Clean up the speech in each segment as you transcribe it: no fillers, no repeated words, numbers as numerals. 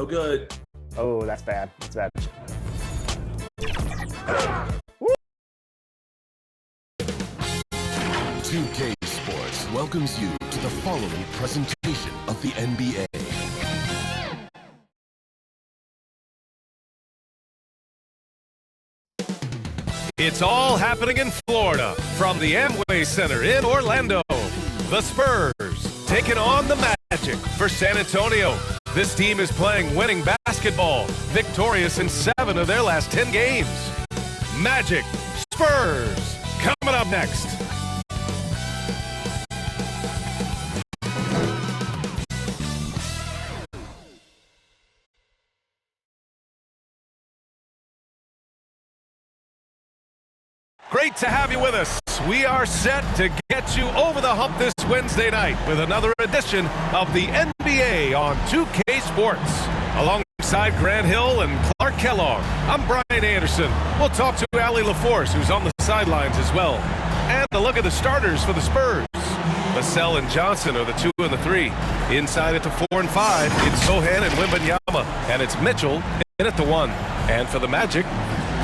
No good. Oh, that's bad. That's bad. 2K Sports welcomes you to the following presentation of the NBA. It's all happening in Florida from the Amway Center in Orlando. The Spurs taking on the Magic for San Antonio. This team is playing winning basketball, victorious in 7 of their last 10 games. Magic, Spurs, coming up next. Great to have you with us. We are set to get you over the hump this Wednesday night with another edition of the NBA on 2K Sports. Alongside Grant Hill and Clark Kellogg, I'm Brian Anderson. We'll talk to Ali LaForce, who's on the sidelines as well. And a look at the starters for the Spurs. Vassell and Johnson are the 2 and the 3. Inside at the 4 and 5, it's Sohan and Wembanyama. And it's Mitchell in at the 1. And for the Magic,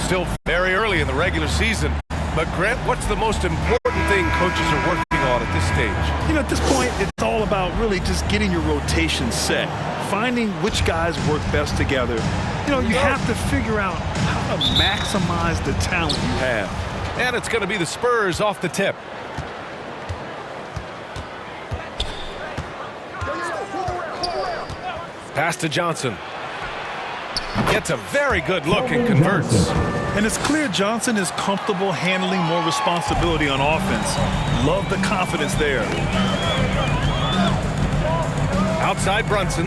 still very early in the regular season. But Grant, what's the most important thing coaches are working on at this stage? You know, at this point, it's all about really just getting your rotation set, finding which guys work best together. You know, you have to figure out how to maximize the talent you have. And it's going to be the Spurs off the tip. Pass to Johnson. Gets a very good look and converts. And it's clear Johnson is comfortable handling more responsibility on offense. Love the confidence there. Outside Brunson.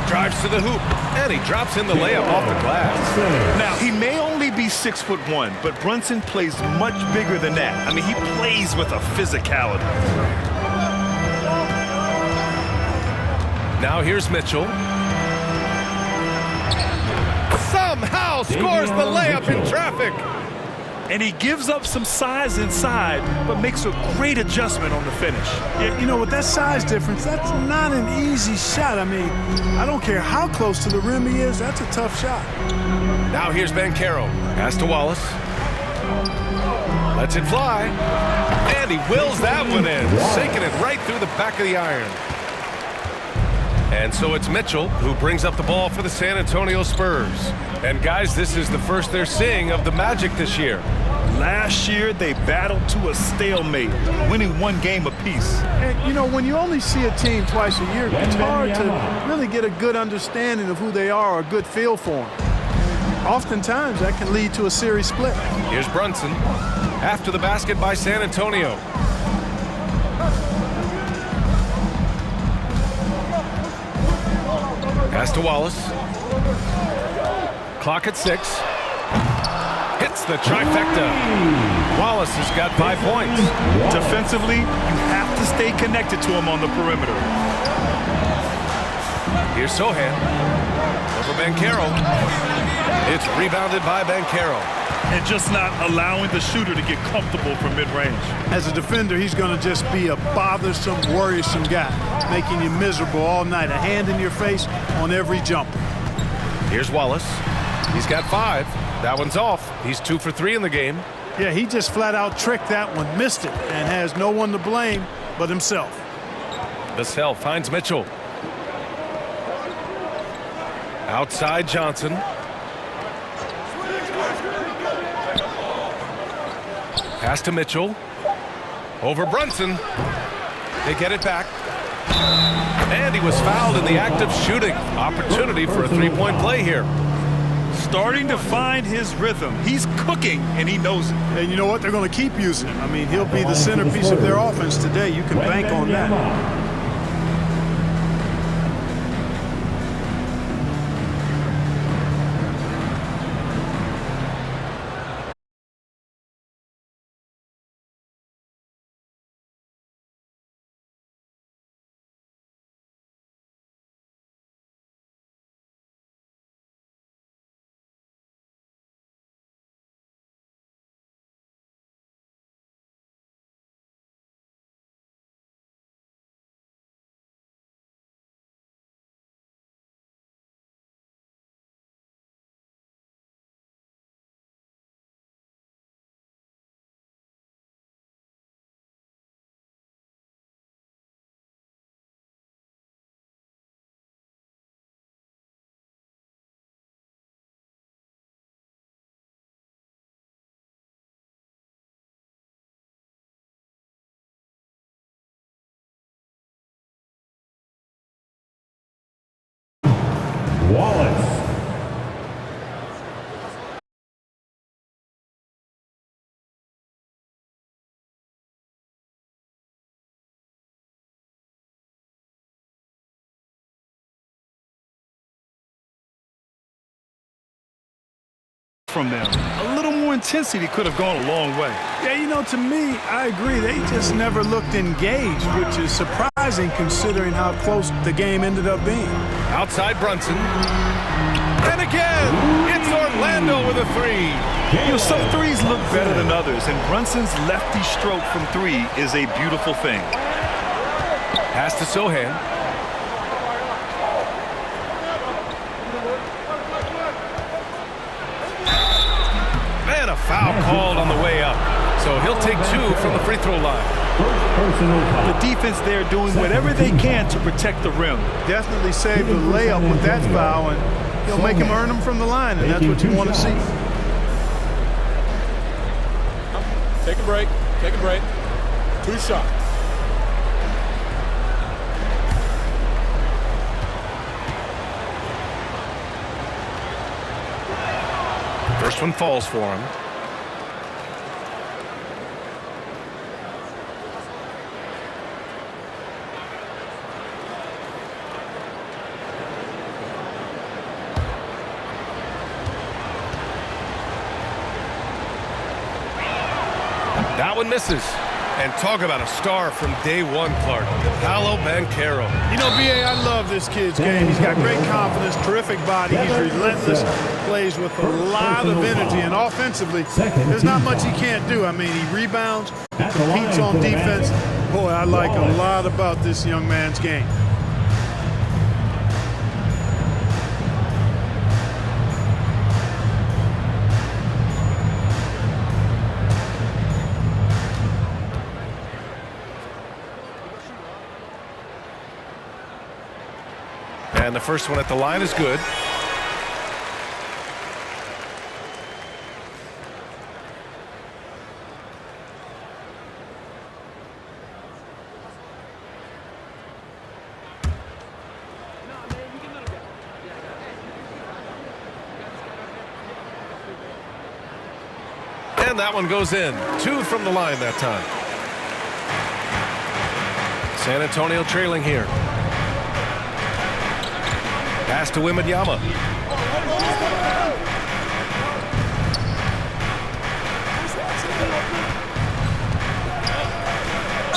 Drives to the hoop, and he drops in the layup off the glass. Now, he may only be 6'1", but Brunson plays much bigger than that. I mean, he plays with a physicality. Now here's Mitchell. Somehow scores the layup in traffic. And he gives up some size inside, but makes a great adjustment on the finish. Yeah, you know, with that size difference, that's not an easy shot. I mean, I don't care how close to the rim he is, that's a tough shot. Now here's Banchero. Pass to Wallace. Lets it fly. And he wills that one in, sinking it right through the back of the iron. And so it's Mitchell who brings up the ball for the San Antonio Spurs. And guys, this is the first they're seeing of the Magic this year. Last year, they battled to a stalemate, winning 1 game apiece. And, you know, when you only see a team twice a year, it's hard to really get a good understanding of who they are or a good feel for them. Oftentimes, that can lead to a series split. Here's Brunson. After the basket by San Antonio. Pass to Wallace. Clock at 6. Hits the trifecta. Wallace has got 5 points. Defensively, you have to stay connected to him on the perimeter. Here's Sohan. Over Banchero. It's rebounded by Banchero. And just not allowing the shooter to get comfortable from mid-range. As a defender, he's going to just be a bothersome, worrisome guy, making you miserable all night, a hand in your face on every jumper. Here's Wallace. He's got 5. That one's off. He's 2 for 3 in the game. Yeah, he just flat out tricked that one, missed it, and has no one to blame but himself. Vassell finds Mitchell. Outside Johnson. Pass to Mitchell. Over Brunson. They get it back. And he was fouled in the act of shooting. Opportunity for a 3-point play here. Starting to find his rhythm. He's cooking, and he knows it. And you know what? They're going to keep using him. I mean, he'll be the centerpiece of their offense today. You can bank on that. from them. A little more intensity could have gone a long way. Yeah, you know, to me, I agree. They just never looked engaged, which is surprising considering how close the game ended up being. Outside Brunson. And again, it's Orlando with a three. You know, some threes look better than others, and Brunson's lefty stroke from three is a beautiful thing. Pass to Sohan. And a foul called on the way up. So he'll take two from the free throw line. The defense there doing whatever they can to protect the rim. Definitely saved the layup with that foul, and he'll make him earn them from the line, and that's what you want to see. Take a break. Take a break. 2 shots. First one falls for him. That one misses. And talk about a star from day one, Clark. Paolo Banchero. You know, B.A., I love this kid's game. He's got great confidence, terrific body. He's relentless, plays with a lot of energy, and offensively, there's not much he can't do. I mean, he rebounds, competes on defense. Boy, I like a lot about this young man's game. And the first one at the line is good. And that one goes in. 2 from the line that time. San Antonio trailing here. Pass to Wembanyama.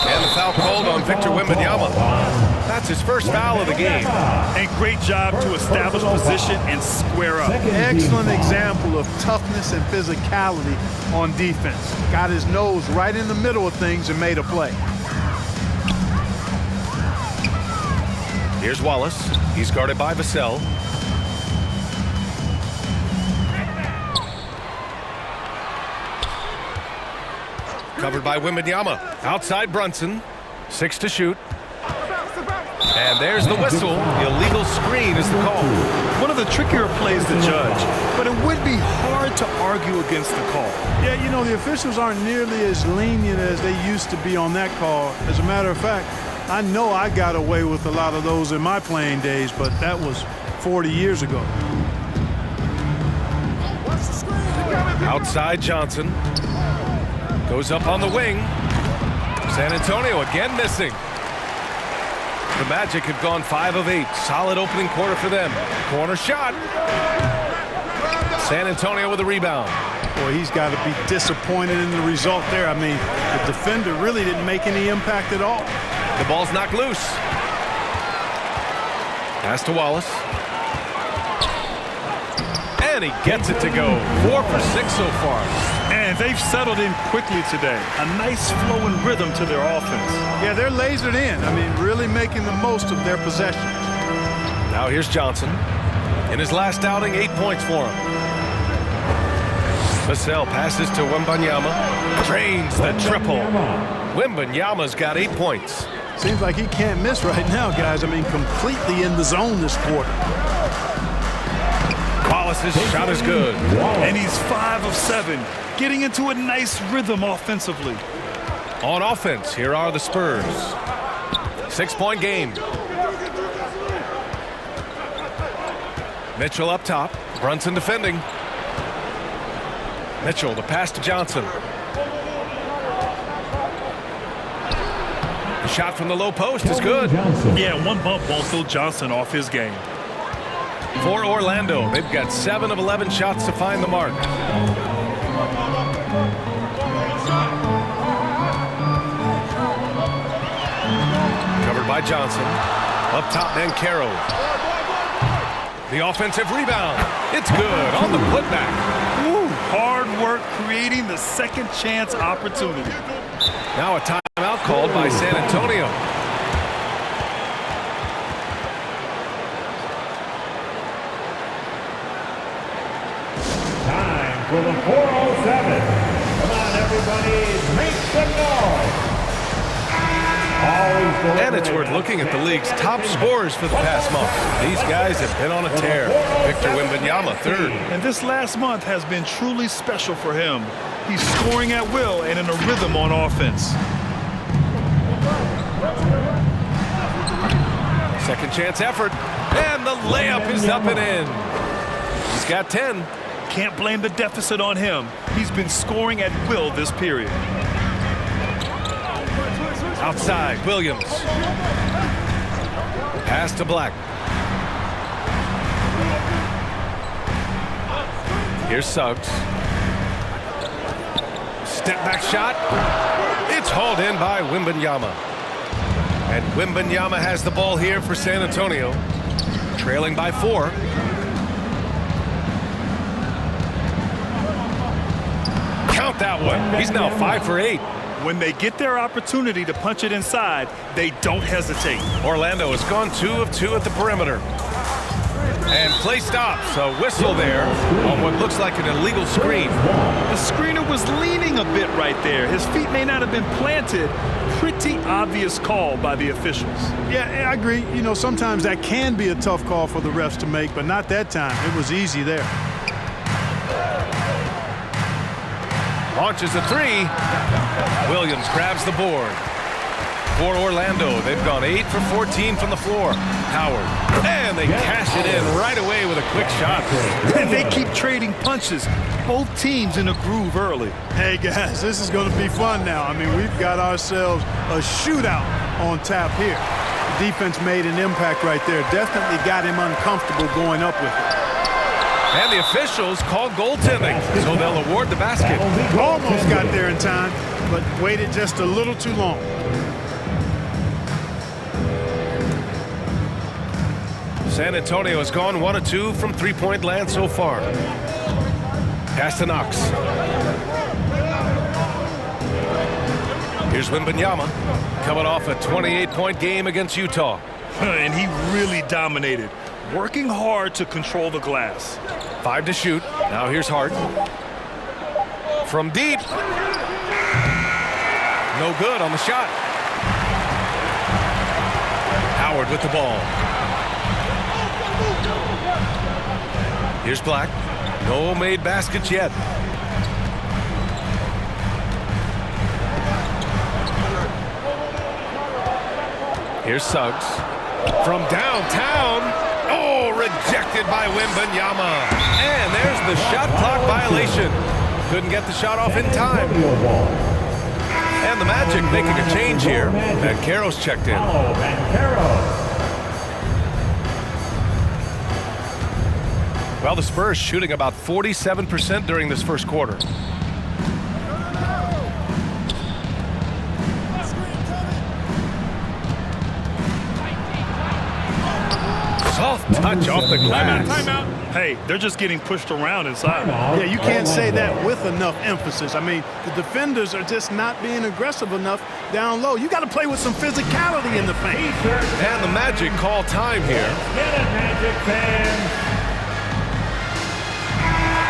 And the foul called on Victor Wembanyama. That's his first foul of the game. And great job to establish position and square up. Excellent example of toughness and physicality on defense. Got his nose right in the middle of things and made a play. Here's Wallace. He's guarded by Vassell. Covered by Wembanyama. Outside Brunson. 6 to shoot. And there's the whistle. The illegal screen is the call. One of the trickier plays to judge, but it would be hard to argue against the call. Yeah, you know, the officials aren't nearly as lenient as they used to be on that call. As a matter of fact, I know I got away with a lot of those in my playing days, but that was 40 years ago. Outside Johnson. Goes up on the wing. San Antonio again missing. The Magic have gone 5 of 8. Solid opening quarter for them. Corner shot. San Antonio with a rebound. Boy, he's got to be disappointed in the result there. I mean, the defender really didn't make any impact at all. The ball's knocked loose. Pass to Wallace. And he gets it to go. 4 for 6 so far. And they've settled in quickly today. A nice flowing rhythm to their offense. Yeah, they're lasered in. I mean, really making the most of their possessions. Now here's Johnson. In his last outing, 8 points for him. Vassell passes to Wembanyama. Drains the triple. Wembanyama's got 8 points. Seems like he can't miss right now, guys. I mean, completely in the zone this quarter. Wallace's shot is good. And he's 5 of 7, getting into a nice rhythm offensively. On offense, here are the Spurs. 6-point game. Mitchell up top. Brunson defending. Mitchell, the pass to Johnson. The shot from the low post is good. Yeah, one bump won't throw Johnson off his game. For Orlando, they've got 7 of 11 shots to find the mark. Covered by Johnson. Up top, Caro. The offensive rebound. It's good on the putback. Ooh, hard work creating the second chance opportunity. Now a timeout called by San Antonio. Time for the 407. Come on, everybody, make some noise. And it's worth looking at the league's top scorers for the past month. These guys have been on a tear. Victor Wembanyama, 3rd. And this last month has been truly special for him. He's scoring at will and in a rhythm on offense. Second chance effort. And the layup is up and in. He's got 10. Can't blame the deficit on him. He's been scoring at will this period. Outside, Williams. Pass to Black. Here's Suggs. Step back shot. It's hauled in by Wembanyama. And Wembanyama has the ball here for San Antonio. Trailing by 4. Count that one. He's now 5 for 8. When they get their opportunity to punch it inside, they don't hesitate. Orlando has gone 2 of 2 at the perimeter. And play stops. A whistle there on what looks like an illegal screen. The screener was leaning a bit right there. His feet may not have been planted. Pretty obvious call by the officials. Yeah, I agree. You know, sometimes that can be a tough call for the refs to make, but not that time. It was easy there. Launches a 3. Williams grabs the board. For Orlando, they've gone 8 for 14 from the floor. Howard. And they cash it in right away with a quick shot. And they keep trading punches. Both teams in a groove early. Hey, guys, this is going to be fun now. I mean, we've got ourselves a shootout on tap here. The defense made an impact right there. Definitely got him uncomfortable going up with it. And the officials called goaltending, so they'll award the basket. Almost got there in time, but waited just a little too long. San Antonio has gone 1 of 2 from three-point land so far. Pass to Knox. Here's Wembanyama, coming off a 28-point game against Utah. And he really dominated, working hard to control the glass. 5 to shoot. Now here's Hart. From deep. No good on the shot. Howard with the ball. Here's Black. No made baskets yet. Here's Suggs. From downtown. Oh, rejected by Wembanyama. And there's the shot clock violation. Couldn't get the shot off in time. And the Magic making a change here. And Caro's checked in. Well, the Spurs shooting about 47% during this first quarter. Soft touch off the glass. Timeout. Hey, they're just getting pushed around inside. Yeah, you can't say that with enough emphasis. I mean, the defenders are just not being aggressive enough down low. You got to play with some physicality in the paint. And the Magic call time here.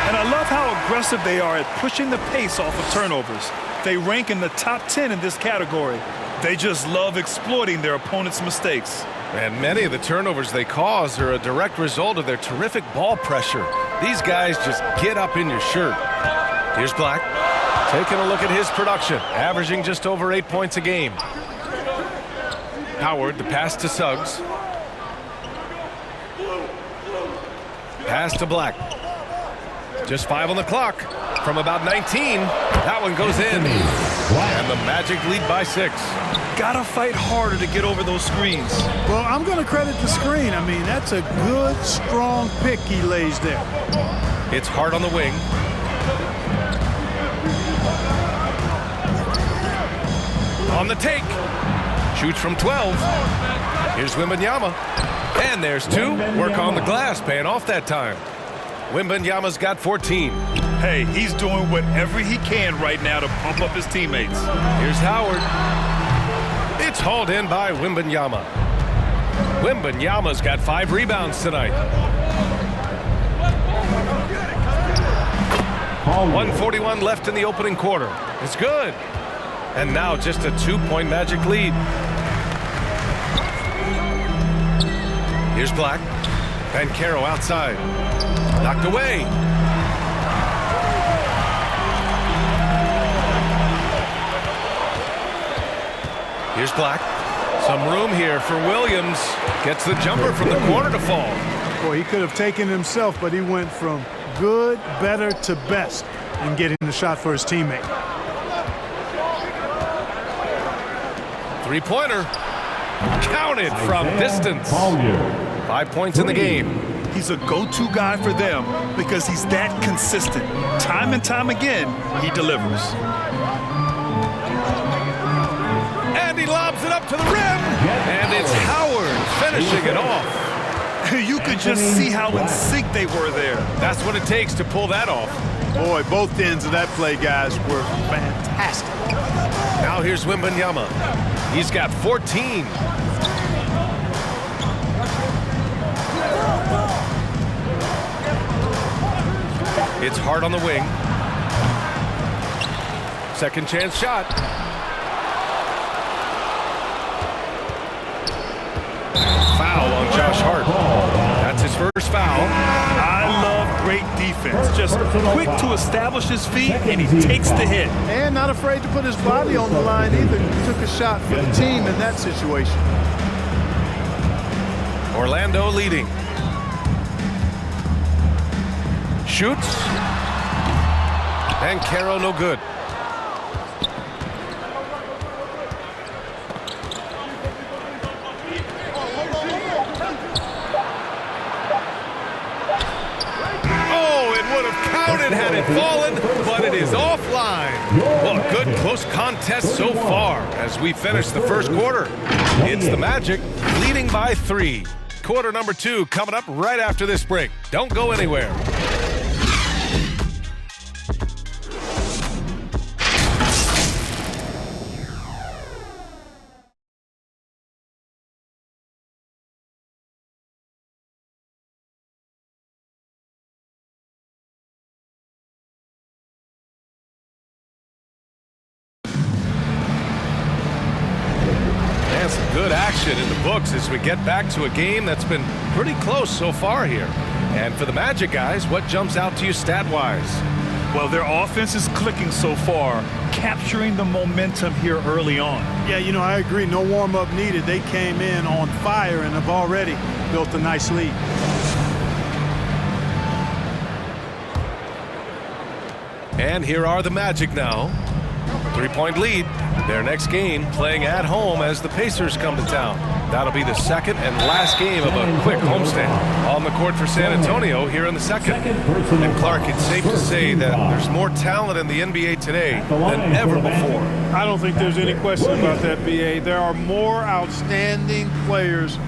And I love how aggressive they are at pushing the pace off of turnovers. They rank in the top 10 in this category. They just love exploiting their opponent's mistakes. And many of the turnovers they cause are a direct result of their terrific ball pressure. These guys just get up in your shirt. Here's Black, taking a look at his production, averaging just over 8 points a game. Howard, the pass to Suggs. Pass to Black. Just 5 on the clock from about 19. That one goes in. And the Magic lead by 6. Gotta fight harder to get over those screens. Well, I'm going to credit the screen. I mean, that's a good, strong pick he lays there. It's Hart on the wing. On the take. Shoots from 12. Here's Wembanyama. And there's 2. Work on the glass, paying off that time. Wembanyama's got 14. Hey, he's doing whatever he can right now to pump up his teammates. Here's Howard. It's hauled in by Wembanyama. Wembanyama's got 5 rebounds tonight. 1:41 left in the opening quarter. It's good. And now just a 2-point Magic lead. Here's Black. Banchero outside. Knocked away. Here's Black. Some room here for Williams. Gets the jumper from the corner to fall. Boy, he could have taken himself, but he went from good, better to best in getting the shot for his teammate. Three-pointer. Counted from distance. 5 points in the game. He's a go-to guy for them because he's that consistent. Time and time again, he delivers. And he lobs it up to the rim. And it's Howard finishing it off. You could just see how in sync they were there. That's what it takes to pull that off. Boy, both ends of that play, guys, were fantastic. Now here's Wembanyama. He's got 14. It's Hart on the wing. Second chance shot. Foul on Josh Hart. That's his first foul. I love great defense. Just quick to establish his feet, and he takes the hit. And not afraid to put his body on the line either. He took a shot for the team in that situation. Orlando leading. Shoots. And Caro no good. Oh, it would have counted had it fallen, but it is offline. Well, a good close contest so far as we finish the first quarter. It's the Magic leading by 3. Quarter number 2 coming up right after this break. Don't go anywhere. Some good action in the books as we get back to a game that's been pretty close so far here. And for the Magic guys, what jumps out to you stat-wise? Well, their offense is clicking so far, capturing the momentum here early on. Yeah, you know, I agree. No warm-up needed. They came in on fire and have already built a nice lead. And here are the Magic now. 3-point lead. Their next game playing at home as the Pacers come to town. That'll be the second and last game of a quick homestand on the court for San Antonio here in the second. And Clark, it's safe to say that there's more talent in the NBA today than ever before. I don't think there's any question about that, B.A. There are more outstanding players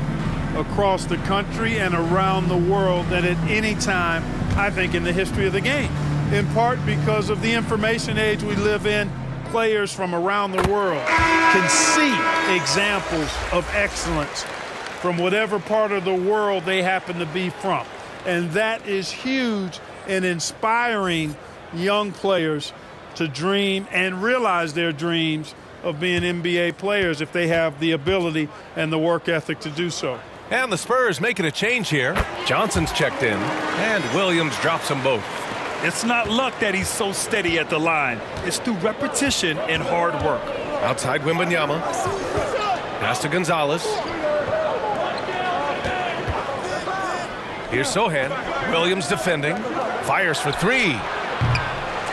across the country and around the world than at any time, I think, in the history of the game. In part because of the information age we live in. Players from around the world can see examples of excellence from whatever part of the world they happen to be from. And that is huge in inspiring young players to dream and realize their dreams of being NBA players if they have the ability and the work ethic to do so. And the Spurs making a change here. Johnson's checked in, and Williams drops them both. It's not luck that he's so steady at the line. It's through repetition and hard work. Outside Wembanyama. Pass to Gonzalez. Here's Sohan. Williams defending. Fires for three.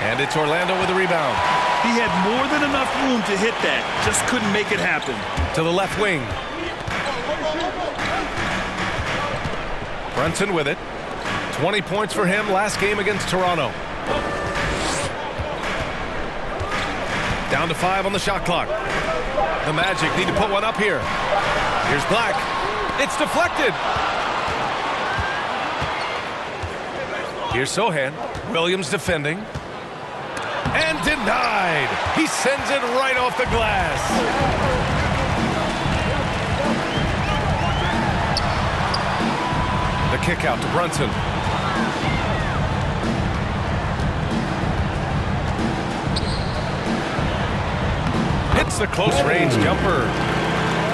And it's Orlando with a rebound. He had more than enough room to hit that. Just couldn't make it happen. To the left wing. Brunson with it. 20 points for him last game against Toronto. Down to 5 on the shot clock. The Magic need to put one up here. Here's Black. It's deflected. Here's Sohan. Williams defending. And denied. He sends it right off the glass. The kick out to Brunson. Hits the close range jumper.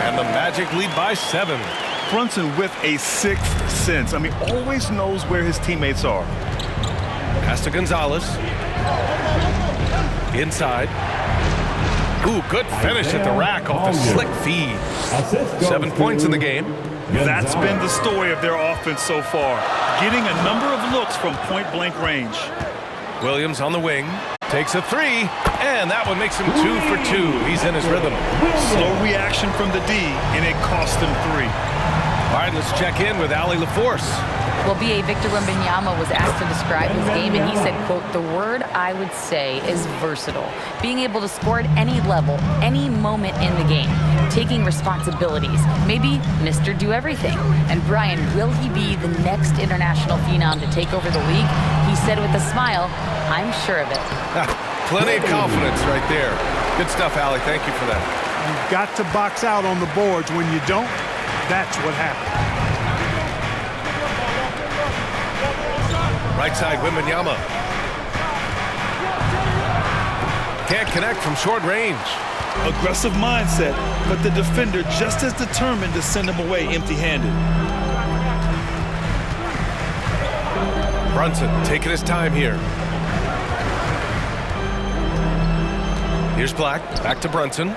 And the Magic lead by 7. Brunson with a sixth sense. I mean, always knows where his teammates are. Pass to Gonzalez. Inside. Ooh, good finish at the rack off the slick feed. 7 points in the game. That's been the story of their offense so far. Getting a number of looks from point-blank range. Williams on the wing. Takes a three. And that one makes him 2 for 2. He's in his rhythm. Slow reaction from the D, and it cost him 3. All right, let's check in with Ali LaForce. Well, B.A. Victor Wembanyama was asked to describe his game, and he said, quote, "The word I would say is versatile. Being able to score at any level, any moment in the game. Taking responsibilities. Maybe Mr. Do Everything." And Brian, will he be the next international phenom to take over the league? He said with a smile, "I'm sure of it." Plenty of confidence right there. Good stuff, Ali. Thank you for that. You've got to box out on the boards. When you don't, that's what happens. Right side, Wembanyama. Can't connect from short range. Aggressive mindset, but the defender just as determined to send him away empty-handed. Brunson taking his time here. Here's Black. Back to Brunson.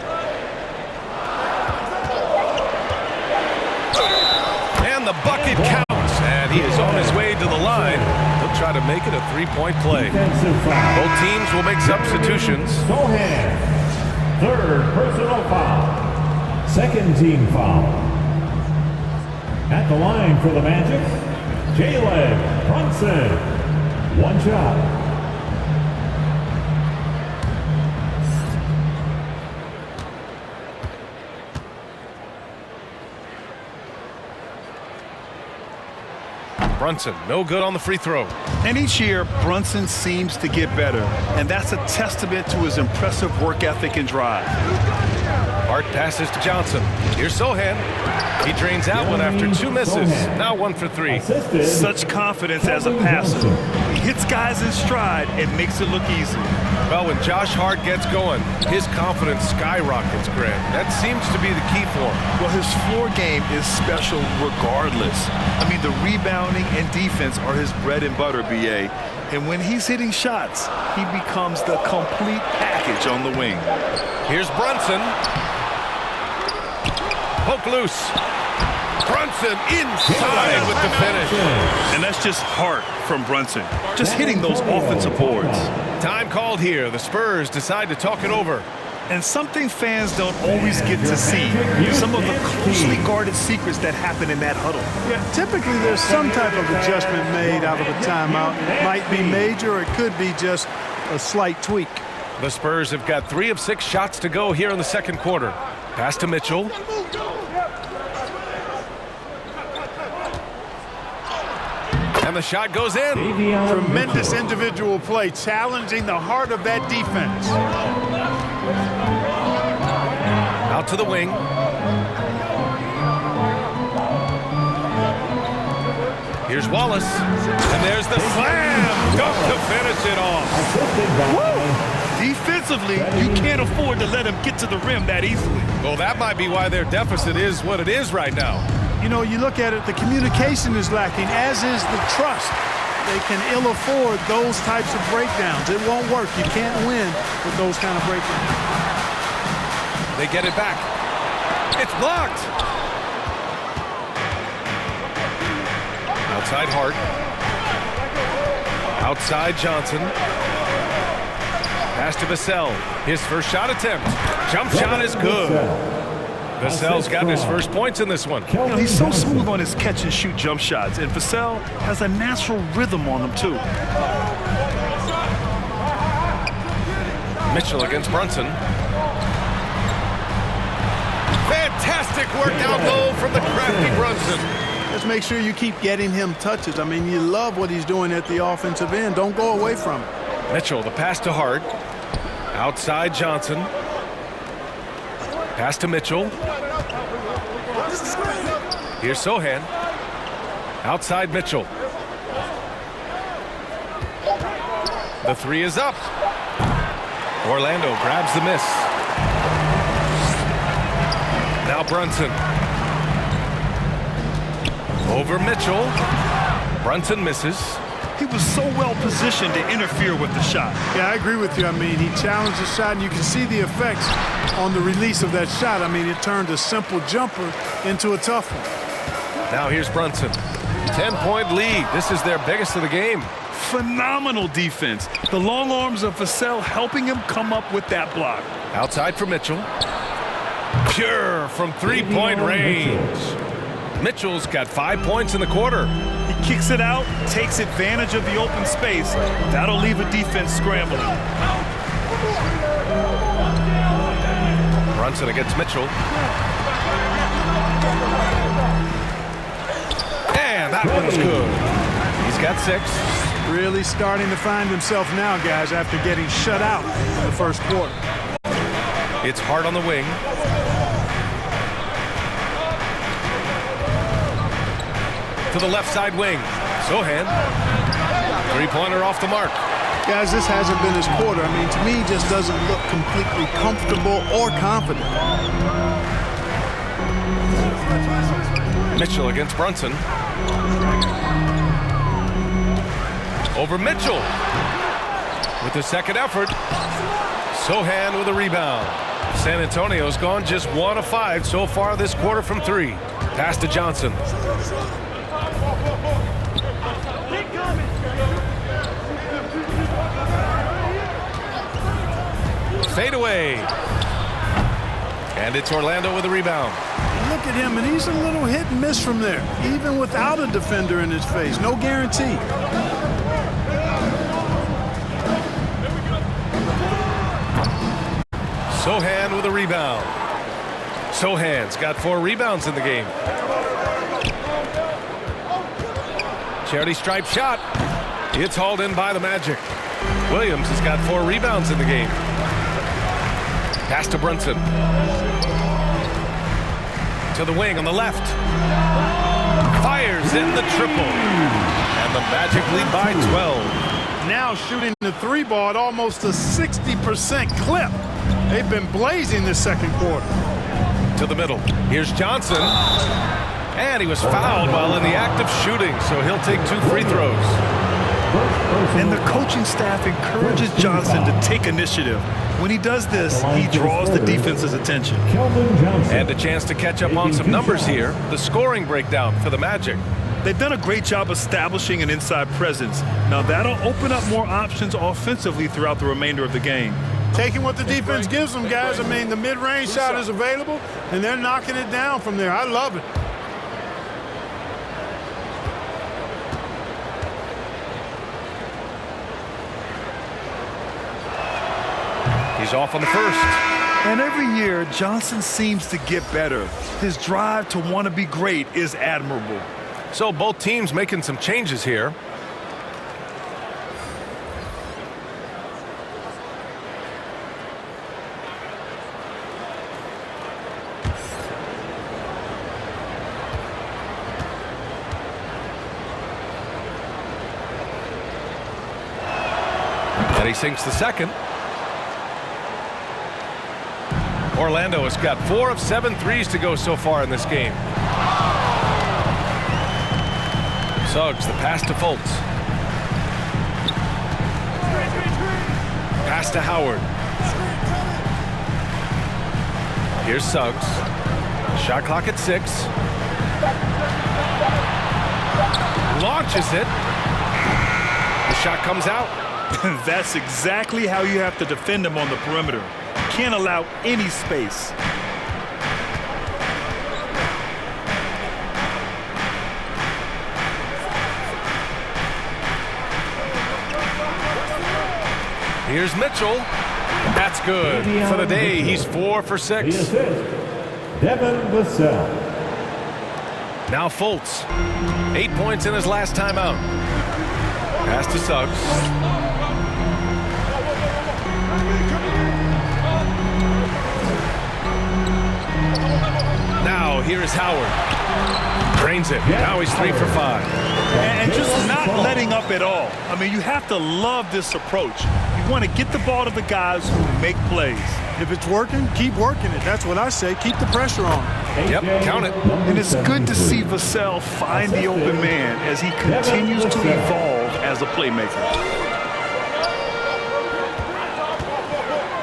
And the bucket counts. And he is on his way to the line. He'll try to make it a three-point play. Both teams will make substitutions. Sohan, third personal foul. Second team foul. At the line for the Magic, Jalen Brunson. One shot. Brunson, no good on the free throw. And each year, Brunson seems to get better, and that's a testament to his impressive work ethic and drive. Hart passes to Johnson. Here's Sohan. He drains that one after 2 misses. Now 1 for 3. Such confidence as a passer. He hits guys in stride and makes it look easy. Well, when Josh Hart gets going, his confidence skyrockets, Grant. That seems to be the key for him. Well, his floor game is special regardless. I mean, the rebounding and defense are his bread and butter, B.A. And when he's hitting shots, he becomes the complete package on the wing. Here's Brunson. Poke loose. Brunson inside with the finish. And that's just heart from Brunson. Just hitting those offensive boards. Time called here. The Spurs decide to talk it over. And something fans don't always get to see. Some of the closely guarded secrets that happen in that huddle. Yeah, typically there's some type of adjustment made out of a timeout. It might be major or it could be just a slight tweak. The Spurs have got 3 of 6 shots to go here in the second quarter. Pass to Mitchell. And the shot goes in. Tremendous individual play, challenging the heart of that defense. Out to the wing. Here's Wallace. And there's the slam dunk to finish it off. Defensively, you can't afford to let him get to the rim that easily. Well, that might be why their deficit is what it is right now. You know, you look at it, the communication is lacking, as is the trust. They can ill afford those types of breakdowns. It won't work. You can't win with those kind of breakdowns. They get it back. It's blocked. Outside Hart. Outside Johnson. Pass to Vassell. His first shot attempt. Jump shot is good. Vassell's gotten his first points in this one. You know, he's so smooth on his catch and shoot jump shots, and Vassell has a natural rhythm on them too. Mitchell against Brunson. Fantastic work down low from the crafty Brunson. Just make sure you keep getting him touches. I mean, you love what he's doing at the offensive end. Don't go away from it. Mitchell, the pass to Hart. Outside Johnson. Pass to Mitchell. Here's Sohan. Outside Mitchell. The three is up. Orlando grabs the miss. Now Brunson. Over Mitchell. Brunson misses. He was so well positioned to interfere with the shot. Yeah, I agree with you. I mean, he challenged the shot, and you can see the effects on the release of that shot. I mean, it turned a simple jumper into a tough one. Now here's Brunson. 10-point lead. This is their biggest of the game. Phenomenal defense. The long arms of Vassell helping him come up with that block. Outside for Mitchell. Pure from three-point range. Mitchell's got 5 points in the quarter. He kicks it out, takes advantage of the open space. That'll leave a defense scrambling. Brunson against Mitchell. And that one's good. He's got 6. Really starting to find himself now, guys, after getting shut out in the first quarter. It's Hart on the wing. To the left side wing. Sohan. Three-pointer off the mark. Guys, this hasn't been his quarter. I mean, to me, he just doesn't look completely comfortable or confident. Mitchell against Brunson. Over Mitchell. With the second effort. Sohan with a rebound. San Antonio's gone just 1 of 5 so far this quarter from 3. Pass to Johnson. Fade away. And it's Orlando with a rebound. Look at him, and he's a little hit and miss from there, even without a defender in his face. No guarantee. Sohan with a rebound. Sohan's got 4 rebounds in the game. Charity stripe shot. It's hauled in by the Magic. Williams has got 4 rebounds in the game. Pass to Brunson. To the wing on the left. Fires in the triple. And the Magic lead by 12. Now shooting the 3 ball at almost a 60% clip. They've been blazing this second quarter. To the middle. Here's Johnson. And he was fouled while in the act of shooting, so he'll take 2 free throws. And the coaching staff encourages Johnson to take initiative. When he does this, he draws the defense's attention. And a chance to catch up on some numbers here. The scoring breakdown for the Magic. They've done a great job establishing an inside presence. Now that'll open up more options offensively throughout the remainder of the game. Taking what the defense gives them, guys. I mean, the mid-range shot is available, and they're knocking it down from there. I love it. He's off on the first. And every year, Johnson seems to get better. His drive to want to be great is admirable. So both teams making some changes here. And he sinks the second. Orlando has got 4 of 7 threes to go so far in this game. Suggs, the pass to Fultz. Pass to Howard. Here's Suggs. Shot clock at 6. Launches it. The shot comes out. That's exactly how you have to defend him on the perimeter. Can't allow any space. Here's Mitchell. That's good. For the day, he's 4 for 6. Devin Vassell. Now Fultz. 8 points in his last time out. Pass to Suggs. Now here is Howard. Drains it. Now he's 3 for 5. And just not letting up at all. I mean, you have to love this approach. You want to get the ball to the guys who make plays. If it's working, keep working it. That's what I say. Keep the pressure on. Yep, count it. And it's good to see Vassell find the open man as he continues to evolve as a playmaker.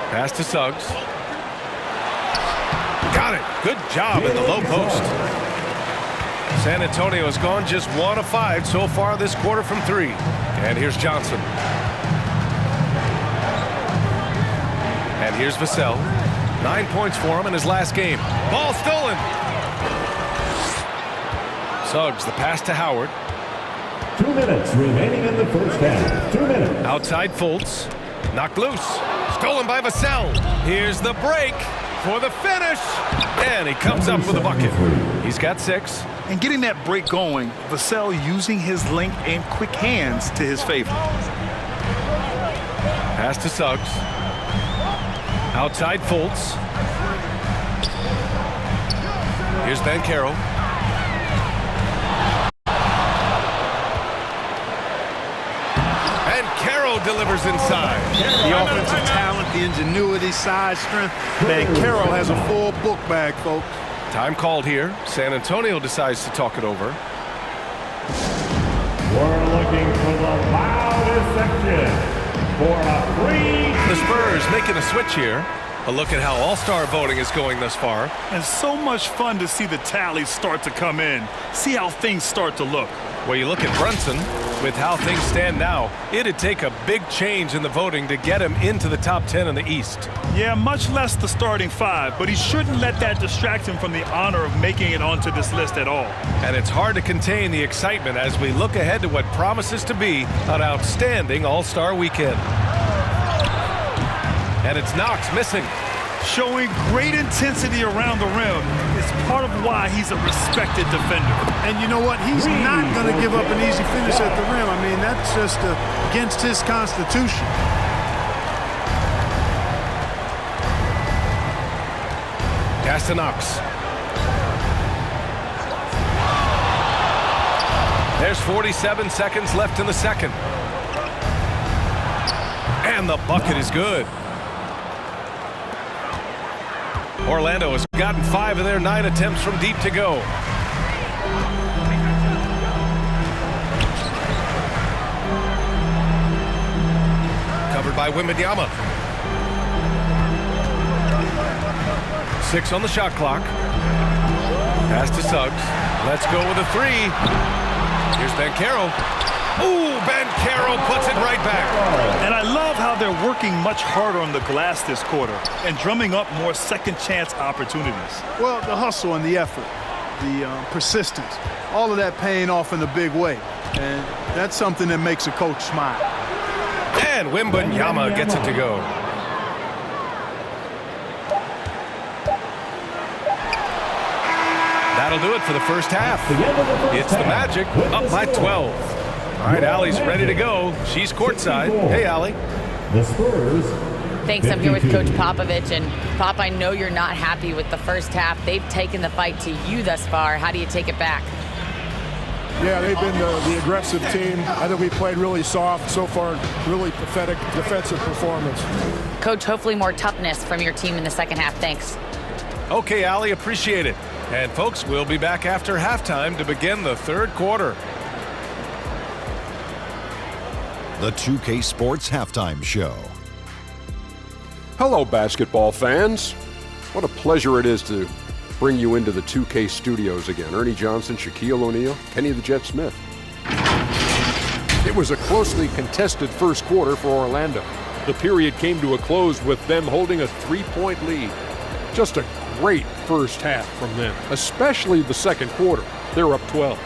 Pass to Suggs. Got it. Good job in the low post. San Antonio has gone just 1 of 5 so far this quarter from 3. And here's Johnson. And here's Vassell. 9 points for him in his last game. Ball stolen. Suggs, the pass to Howard. 2 minutes remaining in the first half. 2 minutes. Outside Fultz. Knocked loose. Stolen by Vassell. Here's the break for the finish. And he comes up with a bucket. He's got 6. And getting that break going, Vassell using his length and quick hands to his favor. Pass to Suggs. Outside Fultz. Here's Banchero. Banchero delivers inside. The offensive talent, the ingenuity, size, strength. Banchero has a full book bag, folks. Time called here. San Antonio decides to talk it over. We're looking for the loudest section for a free. The Spurs making a switch here. A look at how all-star voting is going thus far. And so much fun to see the tallies start to come in. See how things start to look. Well, you look at Brunson, with how things stand now, it'd take a big change in the voting to get him into the top 10 in the East. Yeah, much less the starting 5, but he shouldn't let that distract him from the honor of making it onto this list at all. And it's hard to contain the excitement as we look ahead to what promises to be an outstanding all-star weekend. And it's Knox missing. Showing great intensity around the rim is part of why he's a respected defender. And you know what? He's not going to give up an easy finish at the rim. I mean, that's just against his constitution. Pass to Knox. There's 47 seconds left in the second. And the bucket is good. Orlando has gotten 5 of their 9 attempts from deep to go. Covered by Wembanyama. 6 on the shot clock. Pass to Suggs. Let's go with a 3. Here's Banchero. Ooh, Banchero puts it right back. And I love how they're working much harder on the glass this quarter and drumming up more second chance opportunities. Well, the hustle and the effort, the persistence, all of that paying off in a big way. And that's something that makes a coach smile. And Wembanyama gets it to go. That'll do it for the first half. It's the Magic up by 12. All right, Allie's ready to go. She's courtside. Hey, Allie. The Spurs. Thanks. I'm here with Coach Popovich. And, Pop, I know you're not happy with the first half. They've taken the fight to you thus far. How do you take it back? Yeah, they've been the aggressive team. I think we played really soft so far. Really pathetic defensive performance. Coach, hopefully more toughness from your team in the second half. Thanks. Okay, Allie, appreciate it. And, folks, we'll be back after halftime to begin the third quarter. The 2K Sports Halftime Show. Hello, basketball fans. What a pleasure it is to bring you into the 2K studios again. Ernie Johnson, Shaquille O'Neal, Kenny the Jet Smith. It was a closely contested first quarter for Orlando. The period came to a close with them holding a 3-point lead. Just a great first half from them, especially the second quarter. They're up 12.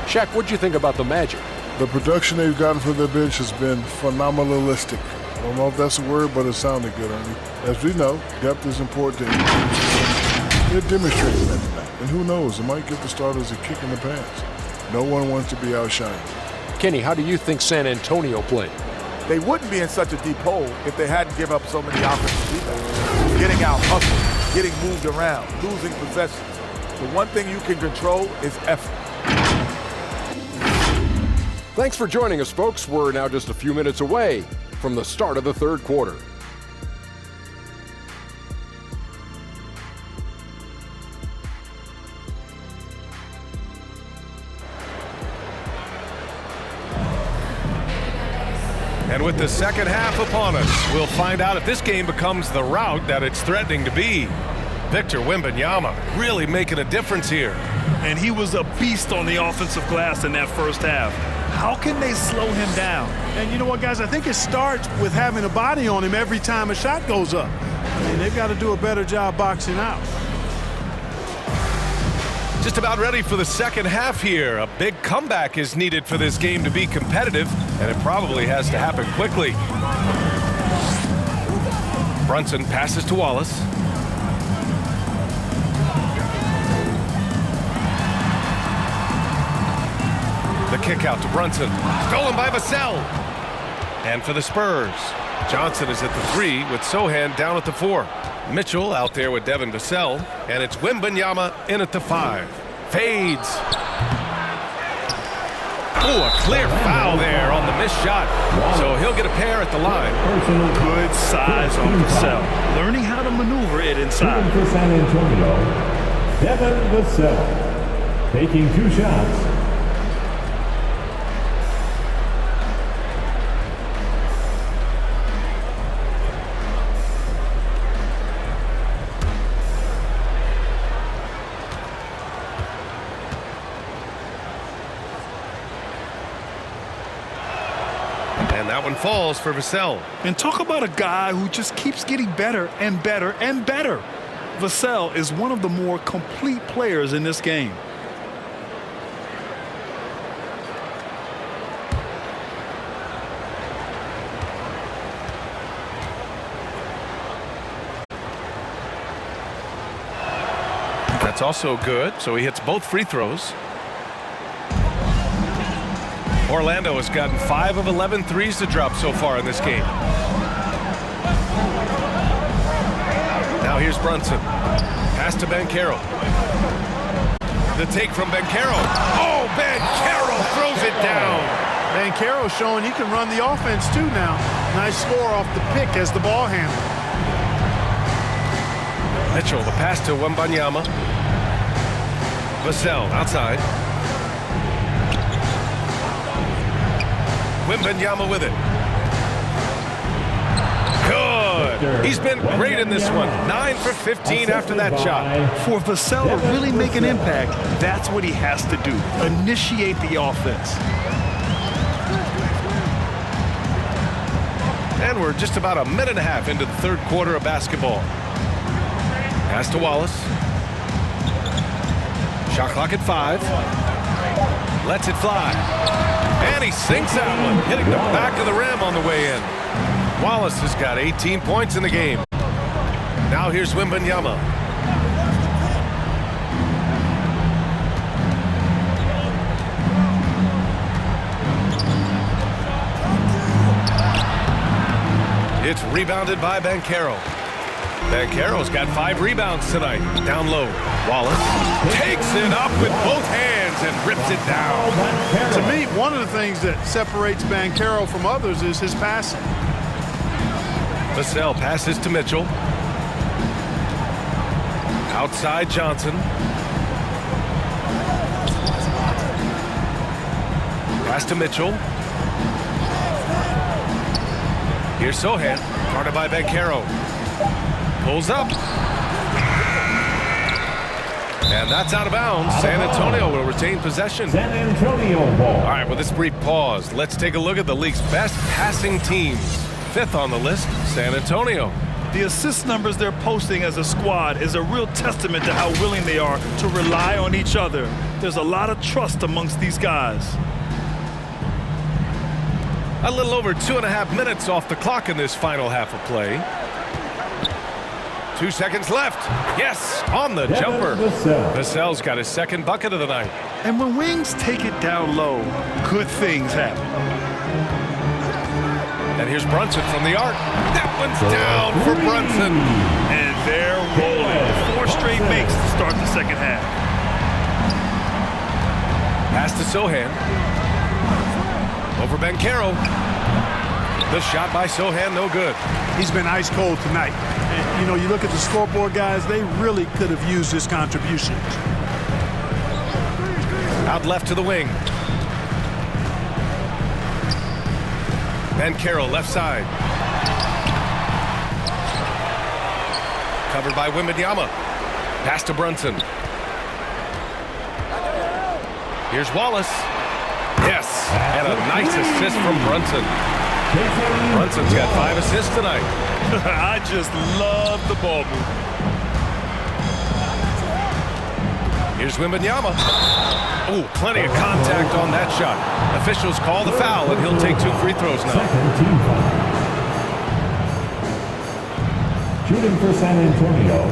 Shaq, what'd you think about the Magic? The production they've gotten from their bench has been phenomenalistic. I don't know if that's a word, but it sounded good, Ernie. As we know, depth is important to any team. They're demonstrating that tonight. And who knows, it might give the starters a kick in the pants. No one wants to be outshined. Kenny, how do you think San Antonio played? They wouldn't be in such a deep hole if they hadn't given up so many offensive rebounds. Getting out hustled, getting moved around, losing possession. The one thing you can control is effort. Thanks for joining us, folks. We're now just a few minutes away from the start of the third quarter. And with the second half upon us, we'll find out if this game becomes the rout that it's threatening to be. Victor Wembanyama really making a difference here. And he was a beast on the offensive glass in that first half. How can they slow him down? And you know what, guys? I think it starts with having a body on him every time a shot goes up. I mean, they've got to do a better job boxing out. Just about ready for the second half here. A big comeback is needed for this game to be competitive, and it probably has to happen quickly. Brunson passes to Wallace. The kick out to Brunson. Stolen by Vassell. And for the Spurs, Johnson is at the 3 with Sohan down at the 4. Mitchell out there with Devin Vassell, and it's Wembanyama in at the 5. Fades. Oh, a clear foul there on the missed shot. So he'll get a pair at the line. Good size on Vassell. Learning how to maneuver it inside. For San Antonio, Devin Vassell taking 2 shots. And that one falls for Vassell. And talk about a guy who just keeps getting better and better and better. Vassell is one of the more complete players in this game. That's also good, so he hits both free throws. Orlando has gotten 5 of 11 threes to drop so far in this game. Now here's Brunson. Pass to Banchero. The take from Banchero. Oh, Banchero throws it down. Banchero showing he can run the offense too now. Nice score off the pick as the ball handler. Mitchell, the pass to Wembanyama. Vassell outside. Wembanyama with it. Good. He's been great in this one. 9 for 15 after that shot. For Vassell to really make an impact, that's what he has to do. Initiate the offense. And we're just about a minute and a half into the third quarter of basketball. Pass to Wallace. Shot clock at 5. Lets it fly. And he sinks that one, hitting the back of the rim on the way in. Wallace has got 18 points in the game. Now here's Wembanyama. It's rebounded by Banchero. Banchero's got 5 rebounds tonight. Down low. Wallace takes it up with both hands and rips it down. To me, one of the things that separates Banchero from others is his passing. Vassell passes to Mitchell. Outside Johnson. Pass to Mitchell. Here's Sohan, guarded by Banchero. Pulls up. And that's out of bounds. San Antonio will retain possession. San Antonio ball. All right, with this brief pause, let's take a look at the league's best passing teams. Fifth on the list, San Antonio. The assist numbers they're posting as a squad is a real testament to how willing they are to rely on each other. There's a lot of trust amongst these guys. A little over 2.5 minutes off the clock in this final half of play. 2 seconds left. Yes, on the jumper. Vassell's got his second bucket of the night. And when Wings take it down low, good things happen. And here's Brunson from the arc. That one's down for Brunson. And they're rolling. 4 straight makes to start the second half. Pass to Sohan. Over Banchero. The shot by Sohan, no good. He's been ice cold tonight. And, you know, you look at the scoreboard, guys, they really could have used his contributions. Out left to the wing. Banchero left side. Covered by Wembanyama. Pass to Brunson. Here's Wallace. Yes, and a nice assist from Brunson. Brunson's got 5 assists tonight. I just love the ball move. Here's Wembanyama. Oh, plenty of contact on that shot. Officials call the foul, and he'll take 2 free throws now. Shooting for San Antonio,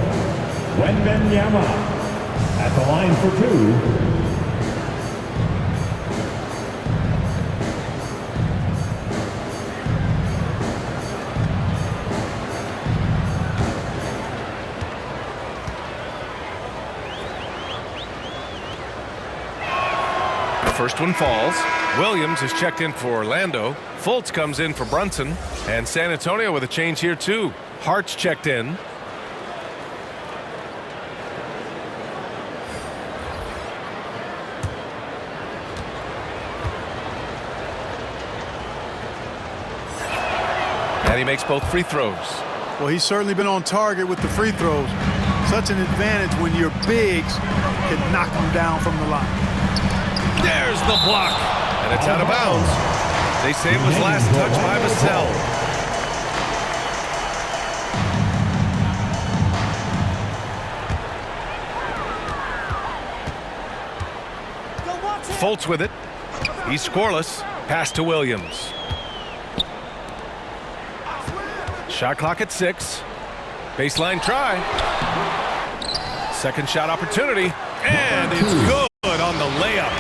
Wembanyama at the line for 2. First one falls. Williams is checked in for Orlando. Fultz comes in for Brunson. And San Antonio with a change here, too. Hart's checked in. And he makes both free throws. Well, he's certainly been on target with the free throws. Such an advantage when your bigs can knock them down from the line. There's the block. And it's out of bounds. They say it was last touched by Vassell. Fultz with it. He's scoreless. Pass to Williams. Shot clock at 6. Baseline try. Second shot opportunity. And it's good on the layup.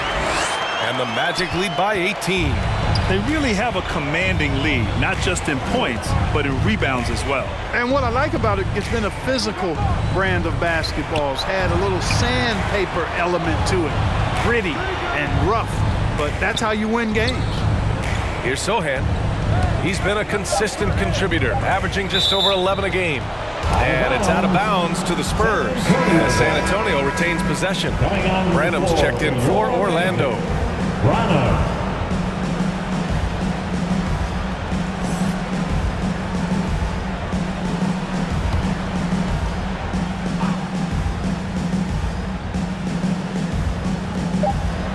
And the Magic lead by 18. They really have a commanding lead, not just in points, but in rebounds as well. And what I like about it, it's been a physical brand of basketball. It's had a little sandpaper element to it. Gritty and rough, but that's how you win games. Here's Sohan. He's been a consistent contributor, averaging just over 11 a game. And it's out of bounds to the Spurs as San Antonio retains possession. Branham's checked in for Orlando.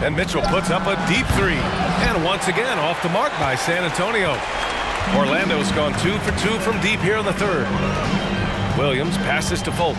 And Mitchell puts up a deep 3. And once again off the mark by San Antonio. Orlando's gone 2 for 2 from deep here in the third. Williams passes to Fultz.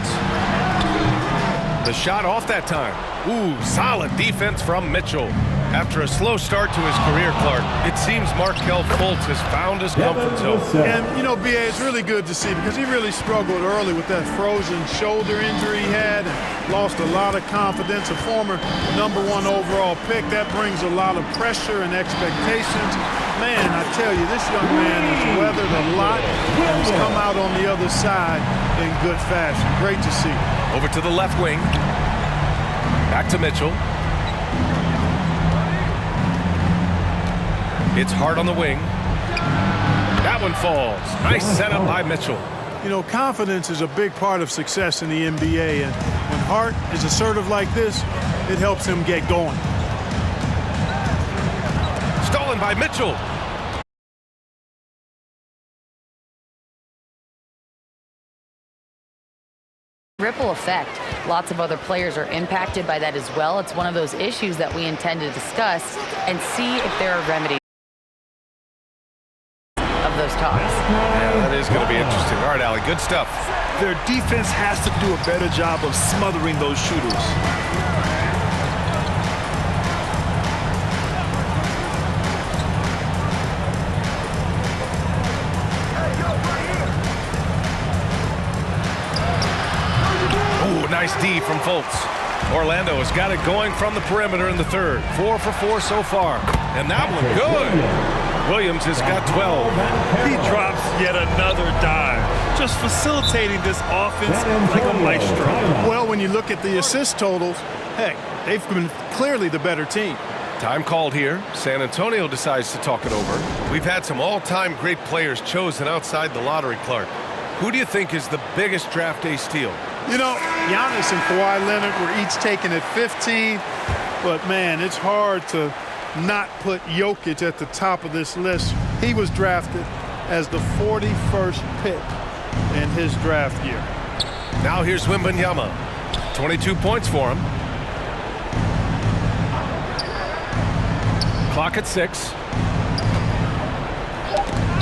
The shot off that time. Ooh, solid defense from Mitchell. After a slow start to his career, Clark, it seems Markelle Fultz has found his comfort zone. And, you know, B.A., it's really good to see because he really struggled early with that frozen shoulder injury he had and lost a lot of confidence. A former #1 overall pick, that brings a lot of pressure and expectations. Man, I tell you, this young man has weathered a lot and he's come out on the other side in good fashion. Great to see. Over to the left wing. Back to Mitchell. It's Hart on the wing. That one falls. Nice setup by Mitchell. You know, confidence is a big part of success in the NBA, and when Hart is assertive like this, it helps him get going. Stolen by Mitchell. Ripple effect. lots of other players are impacted by that as well. It's one of those issues that we intend to discuss and see if there are remedies of those talks. Yeah, that is going to be interesting. All right, Allie, good stuff. Their defense has to do a better job of smothering those shooters. Nice D from Fultz. Orlando has got it going from the perimeter in the third. 4 for 4 so far. And that one good. Williams has got 12. He drops yet another dive. Just facilitating this offense like a maestro. Well, when you look at the assist totals, heck, they've been clearly the better team. Time called here. San Antonio decides to talk it over. We've had some all-time great players chosen outside the lottery, Clark. Who do you think is the biggest draft day steal? You know, Giannis and Kawhi Leonard were each taken at 15, but man, it's hard to not put Jokic at the top of this list. He was drafted as the 41st pick in his draft year. Now here's Wembanyama. 22 points for him. Clock at 6.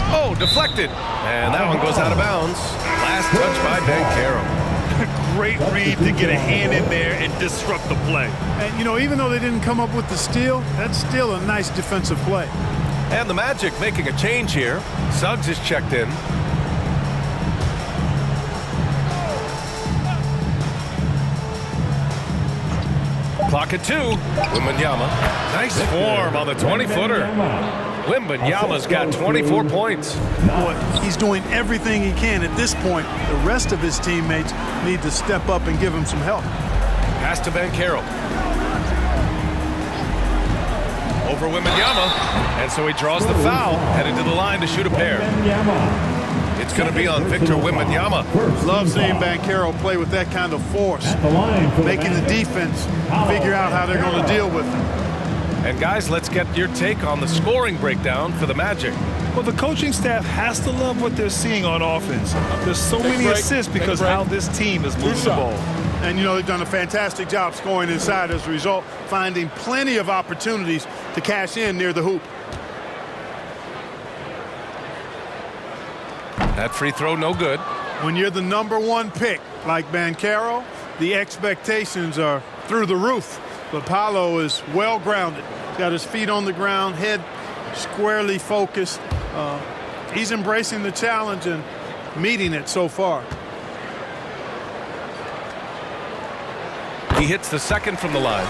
Oh, deflected. And that one goes out of bounds. Last touch by Banchero. Great read to get a hand in there and disrupt the play. And, you know, even though they didn't come up with the steal, that's still a nice defensive play. And the Magic making a change here. Suggs is checked in. Clock at 2. Wembanyama. Nice form on the 20-footer. Wembanyama's got 24 points. Boy, he's doing everything he can at this point. The rest of his teammates need to step up and give him some help. Pass to Banchero. Over Wembanyama. And so he draws the foul, headed to the line to shoot a pair. It's going to be on Victor Wembanyama. Love seeing Banchero play with that kind of force, making the defense figure out how they're going to deal with him. And guys, let's get your take on the scoring breakdown for the Magic. Well, the coaching staff has to love what they're seeing on offense. There's so many assists because how this team is moving the ball. And, you know, they've done a fantastic job scoring inside as a result, finding plenty of opportunities to cash in near the hoop. That free throw, no good. When you're the #1 pick, like Banchero, the expectations are through the roof. But Paolo is well-grounded. Got his feet on the ground, head squarely focused. He's embracing the challenge and meeting it so far. He hits the second from the line.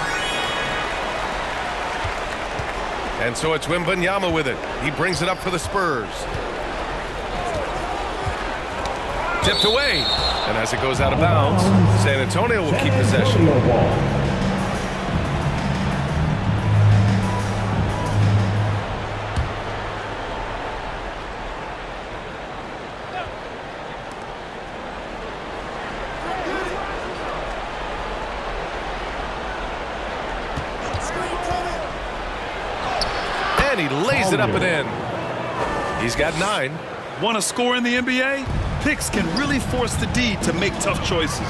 And so it's Wembanyama with it. He brings it up for the Spurs. Tipped away. And as it goes out of bounds, San Antonio will keep possession. And he lays it up and in. He's got 9. Want to score in the NBA? Picks can really force the D to make tough choices.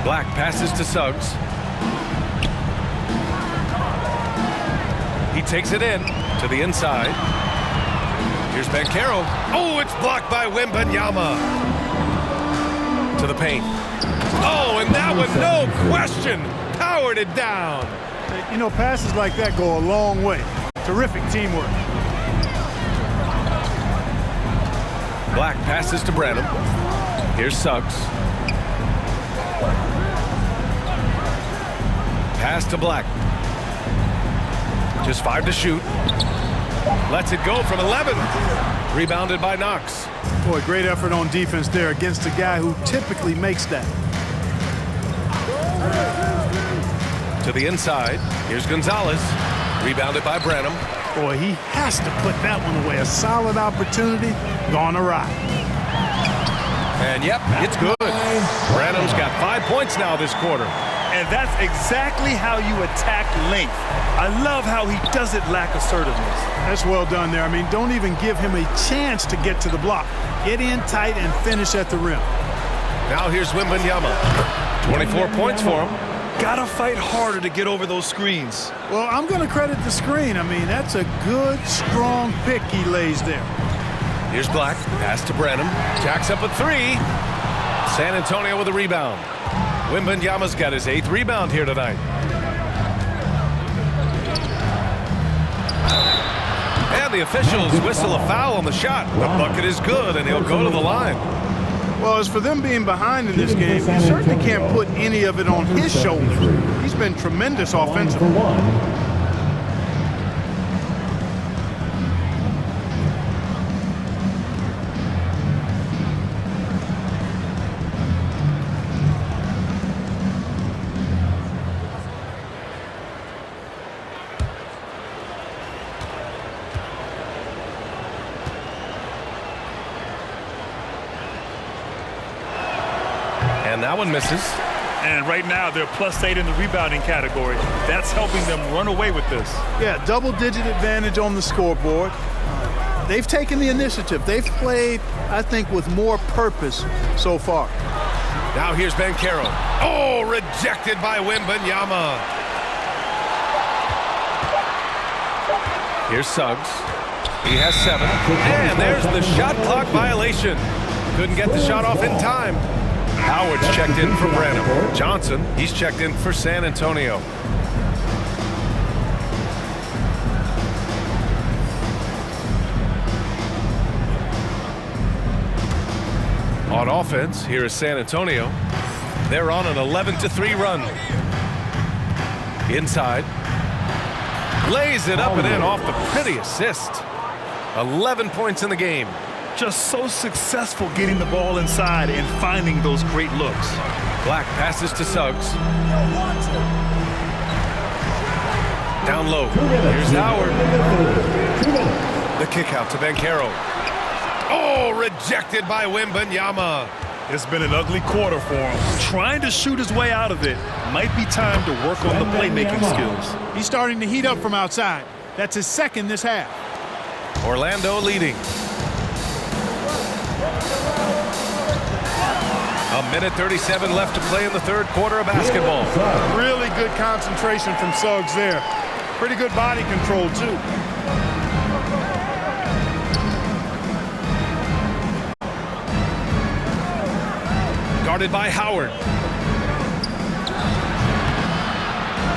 Black passes to Suggs. He takes it in to the inside. Here's Banchero. Oh, it's blocked by Wembanyama. To the paint. Oh, and that one, no question, powered it down. You know, passes like that go a long way. Terrific teamwork. Black passes to Branham. Here's Suggs. Pass to Black. Just 5 to shoot. Lets it go from 11. Rebounded by Knox. Boy, great effort on defense there against a guy who typically makes that. To the inside. Here's Gonzalez. Rebounded by Branham. Boy, he has to put that one away. A solid opportunity gone awry. And yep, it's good. Branham's got 5 points now this quarter. And that's exactly how you attack length. I love how he doesn't lack assertiveness. That's well done there. I mean, don't even give him a chance to get to the block. Get in tight and finish at the rim. Now here's Wembanyama. 24 points for him. Gotta fight harder to get over those screens. Well, I'm going to credit the screen. I mean, that's a good, strong pick he lays there. Here's Black. Pass to Branham. Jacks up a three. San Antonio with a rebound. Wembanyama's got his 8th rebound here tonight. And the officials whistle a foul on the shot. The bucket is good, and he'll go to the line. Well, as for them being behind in this game, you certainly can't put any of it on his shoulders. He's been tremendous offensively. And that one misses. And right now, they're +8 in the rebounding category. That's helping them run away with this. Yeah, double-digit advantage on the scoreboard. They've taken the initiative. They've played, I think, with more purpose so far. Now here's Banchero. Oh, rejected by Wembanyama. Here's Suggs. He has 7. And there's the shot clock violation. Couldn't get the shot off in time. Howard's checked in for Branham. Johnson, he's checked in for San Antonio. On offense, here is San Antonio. They're on an 11-3 run. Inside. Lays it up and in off the pretty assist. 11 points in the game. Just so successful getting the ball inside and finding those great looks. Black passes to Suggs. Down low. Here's Howard. The kick out to Banchero. Oh, rejected by Wembanyama. It's been an ugly quarter for him. Trying to shoot his way out of it. Might be time to work on the playmaking skills. He's starting to heat up from outside. That's his 2nd this half. Orlando leading. A minute 37 left to play in the 3rd quarter of basketball. Really good concentration from Suggs there. Pretty good body control, too. Guarded by Howard.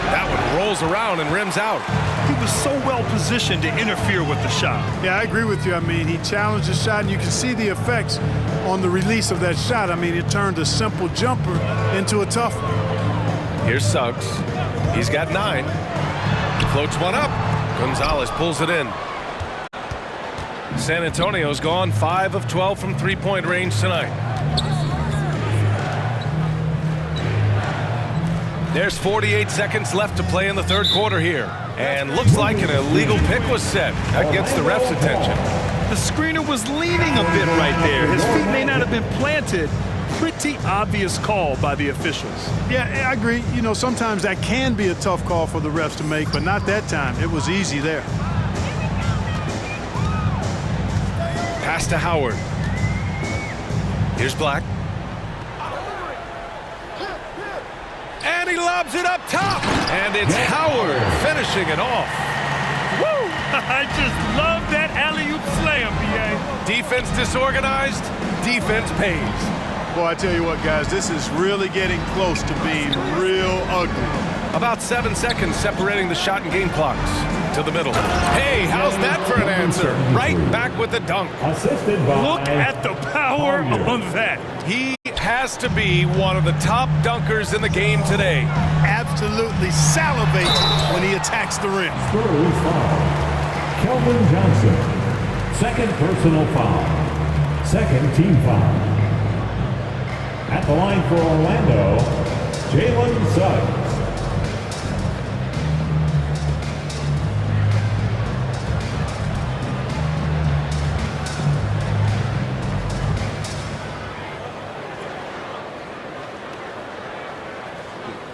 That one rolls around and rims out. He was so well positioned to interfere with the shot. Yeah, I agree with you. I mean, he challenged the shot, and you can see the effects on the release of that shot. I mean, it turned a simple jumper into a tough one. Here's Suggs. He's got 9. Floats one up. Gonzalez pulls it in. San Antonio's gone 5 of 12 from three-point range tonight. There's 48 seconds left to play in the 3rd quarter here. And looks like an illegal pick was set. That gets the ref's attention. The screener was leaning a bit right there. His feet may not have been planted. Pretty obvious call by the officials. Yeah, I agree. You know, sometimes that can be a tough call for the refs to make, but not that time. It was easy there. Pass to Howard. Here's Black. And he lobs it up top. And it's Howard finishing it off. Woo! I just love that alley-oop slam, B.A. Defense disorganized, defense pays. Boy, I tell you what, guys, this is really getting close to being real ugly. About 7 seconds separating the shot and game clocks. To the middle. Hey, how's that for an answer? Right back with the dunk. Look at the power on that. He has to be one of the top dunkers in the game today. Absolutely salivates when he attacks the rim. Spurs foul. Kelvin Johnson. 2nd personal foul. 2nd team foul. At the line for Orlando, Jalen Suggs.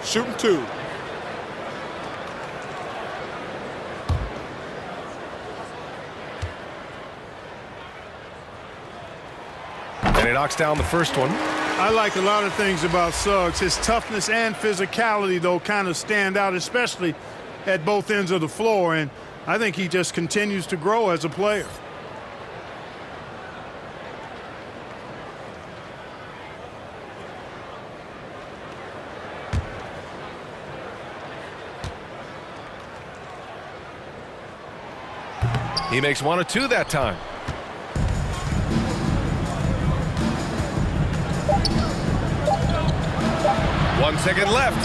Shooting 2. And he knocks down the first one. I like a lot of things about Suggs. His toughness and physicality, though, kind of stand out, especially at both ends of the floor. And I think he just continues to grow as a player. He makes 1 or 2 that time. One second left.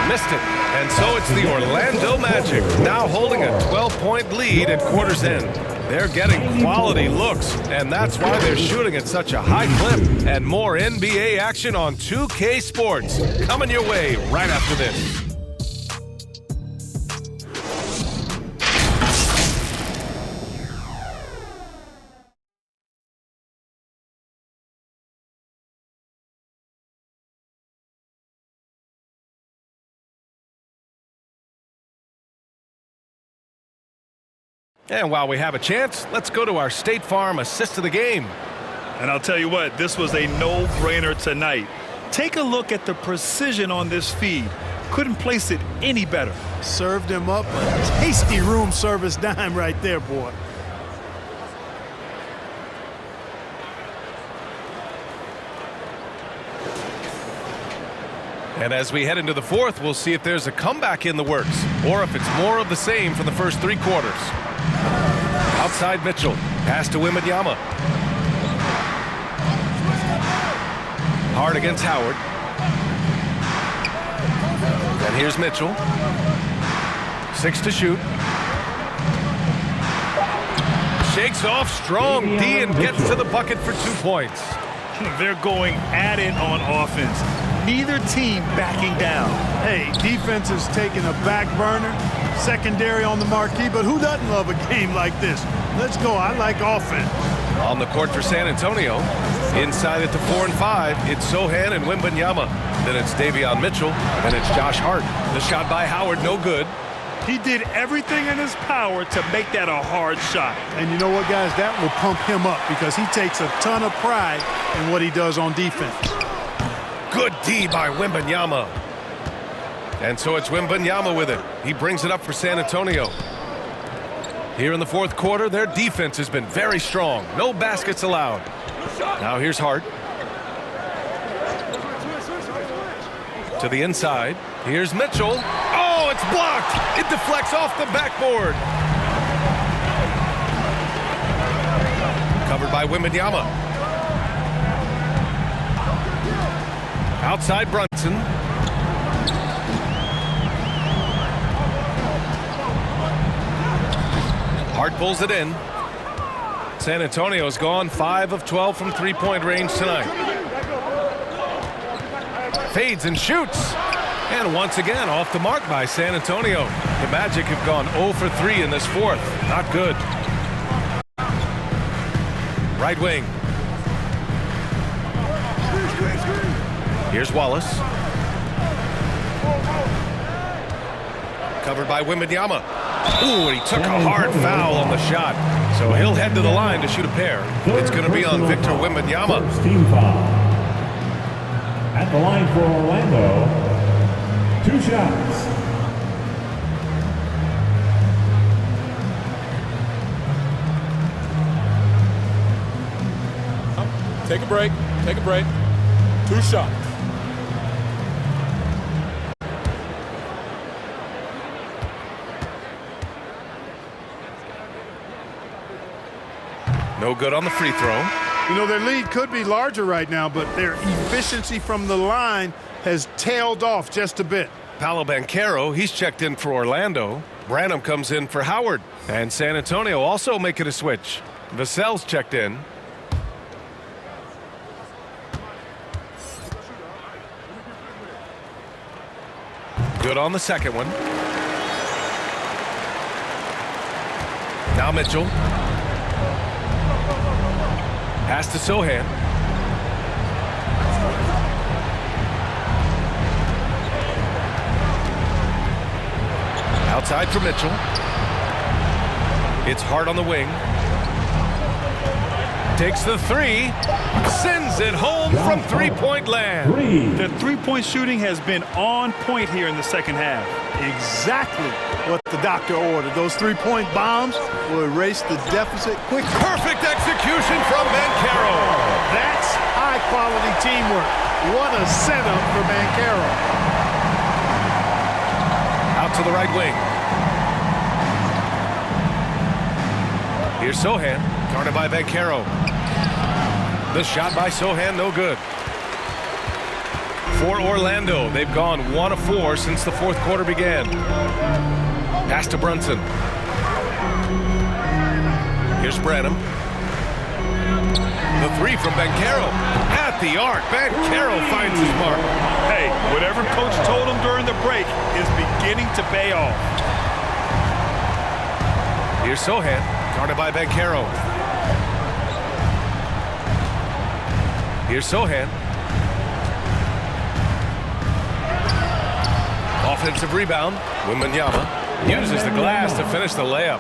Missed it. And so it's the Orlando Magic, now holding a 12-point lead at quarter's end. They're getting quality looks, and that's why they're shooting at such a high clip. And more NBA action on 2K Sports coming your way right after this. And while we have a chance, let's go to our State Farm assist of the game. And I'll tell you what, this was a no-brainer tonight. Take a look at the precision on this feed. Couldn't place it any better. Served him up a tasty room service dime right there, boy. And as we head into the fourth, we'll see if there's a comeback in the works or if it's more of the same for the first 3 quarters. Outside Mitchell. Pass to Wembanyama. Hard against Howard. And here's Mitchell. 6 to shoot. Shakes off strong D and gets to the bucket for 2 points. They're going at it on offense. Neither team backing down. Hey, defense is taking a back burner, secondary on the marquee, but who doesn't love a game like this? Let's go. I like offense. On the court for San Antonio. Inside at the 4 and 5, it's Sohan and Wembanyama. Then it's Davion Mitchell, and it's Josh Hart. The shot by Howard, no good. He did everything in his power to make that a hard shot. And you know what, guys? That will pump him up because he takes a ton of pride in what he does on defense. Good D by Wembanyama. And so it's Wembanyama with it. He brings it up for San Antonio. Here in the fourth quarter, their defense has been very strong. No baskets allowed. Now here's Hart. To the inside. Here's Mitchell. Oh, it's blocked. It deflects off the backboard. Covered by Wembanyama. Outside Brunson. Hart pulls it in. San Antonio's gone 5 of 12 from three-point range tonight. Fades and shoots. And once again, off the mark by San Antonio. The Magic have gone 0 for 3 in this fourth. Not good. Right wing. Here's Wallace. Covered by Wembanyama. Ooh, and he took a hard foul on the shot. So he'll head to the line to shoot a pair. It's going to be on Victor Wembanyama. Team foul. At the line for Orlando, 2 shots. Take a break. Take a break. 2 shots. No good on the free throw. You know, their lead could be larger right now, but their efficiency from the line has tailed off just a bit. Paolo Banchero, he's checked in for Orlando. Branham comes in for Howard. And San Antonio also making a switch. Vassell's checked in. Good on the second one. Now Mitchell. Pass to Sohan. Outside for Mitchell. It's Hart on the wing. Takes the three, sends it home from three-point land. The three-point shooting has been on point here in the second half. Exactly what the doctor ordered. Those three-point bombs will erase the deficit quickly. Perfect execution from Banchero. That's high-quality teamwork. What a setup for Banchero. Out to the right wing. Here's Sohan, guarded by Banchero. The shot by Sohan, no good. For Orlando, they've gone 1 of 4 since the fourth quarter began. Pass to Brunson. Here's Branham. The three from Banchero. At the arc, Banchero finds his mark. Hey, whatever coach told him during the break is beginning to pay off. Here's Sohan, guarded by Banchero. Here's Sohan. Offensive rebound. Wembanyama uses the glass to finish the layup.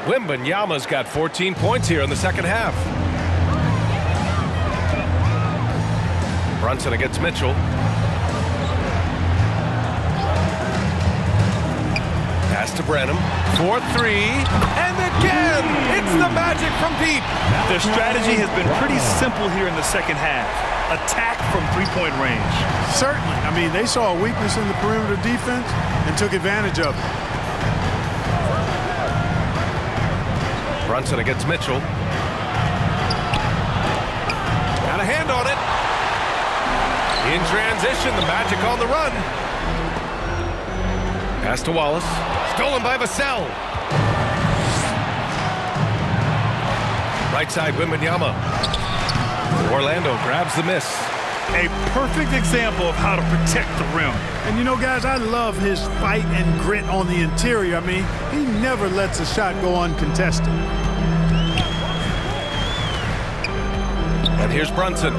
Wembanyama's got 14 points here in the second half. Brunson against Mitchell. Pass to Branham. 4-3. And again, it's the Magic from deep. Their strategy has been pretty simple here in the second half. Attack from three-point range. Certainly. I mean, they saw a weakness in the perimeter defense and took advantage of it. Brunson against Mitchell. Got a hand on it. In transition, the Magic on the run. Pass to Wallace. Stolen by Vassell. Right side, Wembanyama. Orlando grabs the miss. A perfect example of how to protect the rim. And you know, guys, I love his fight and grit on the interior. I mean, he never lets a shot go uncontested. And here's Brunson.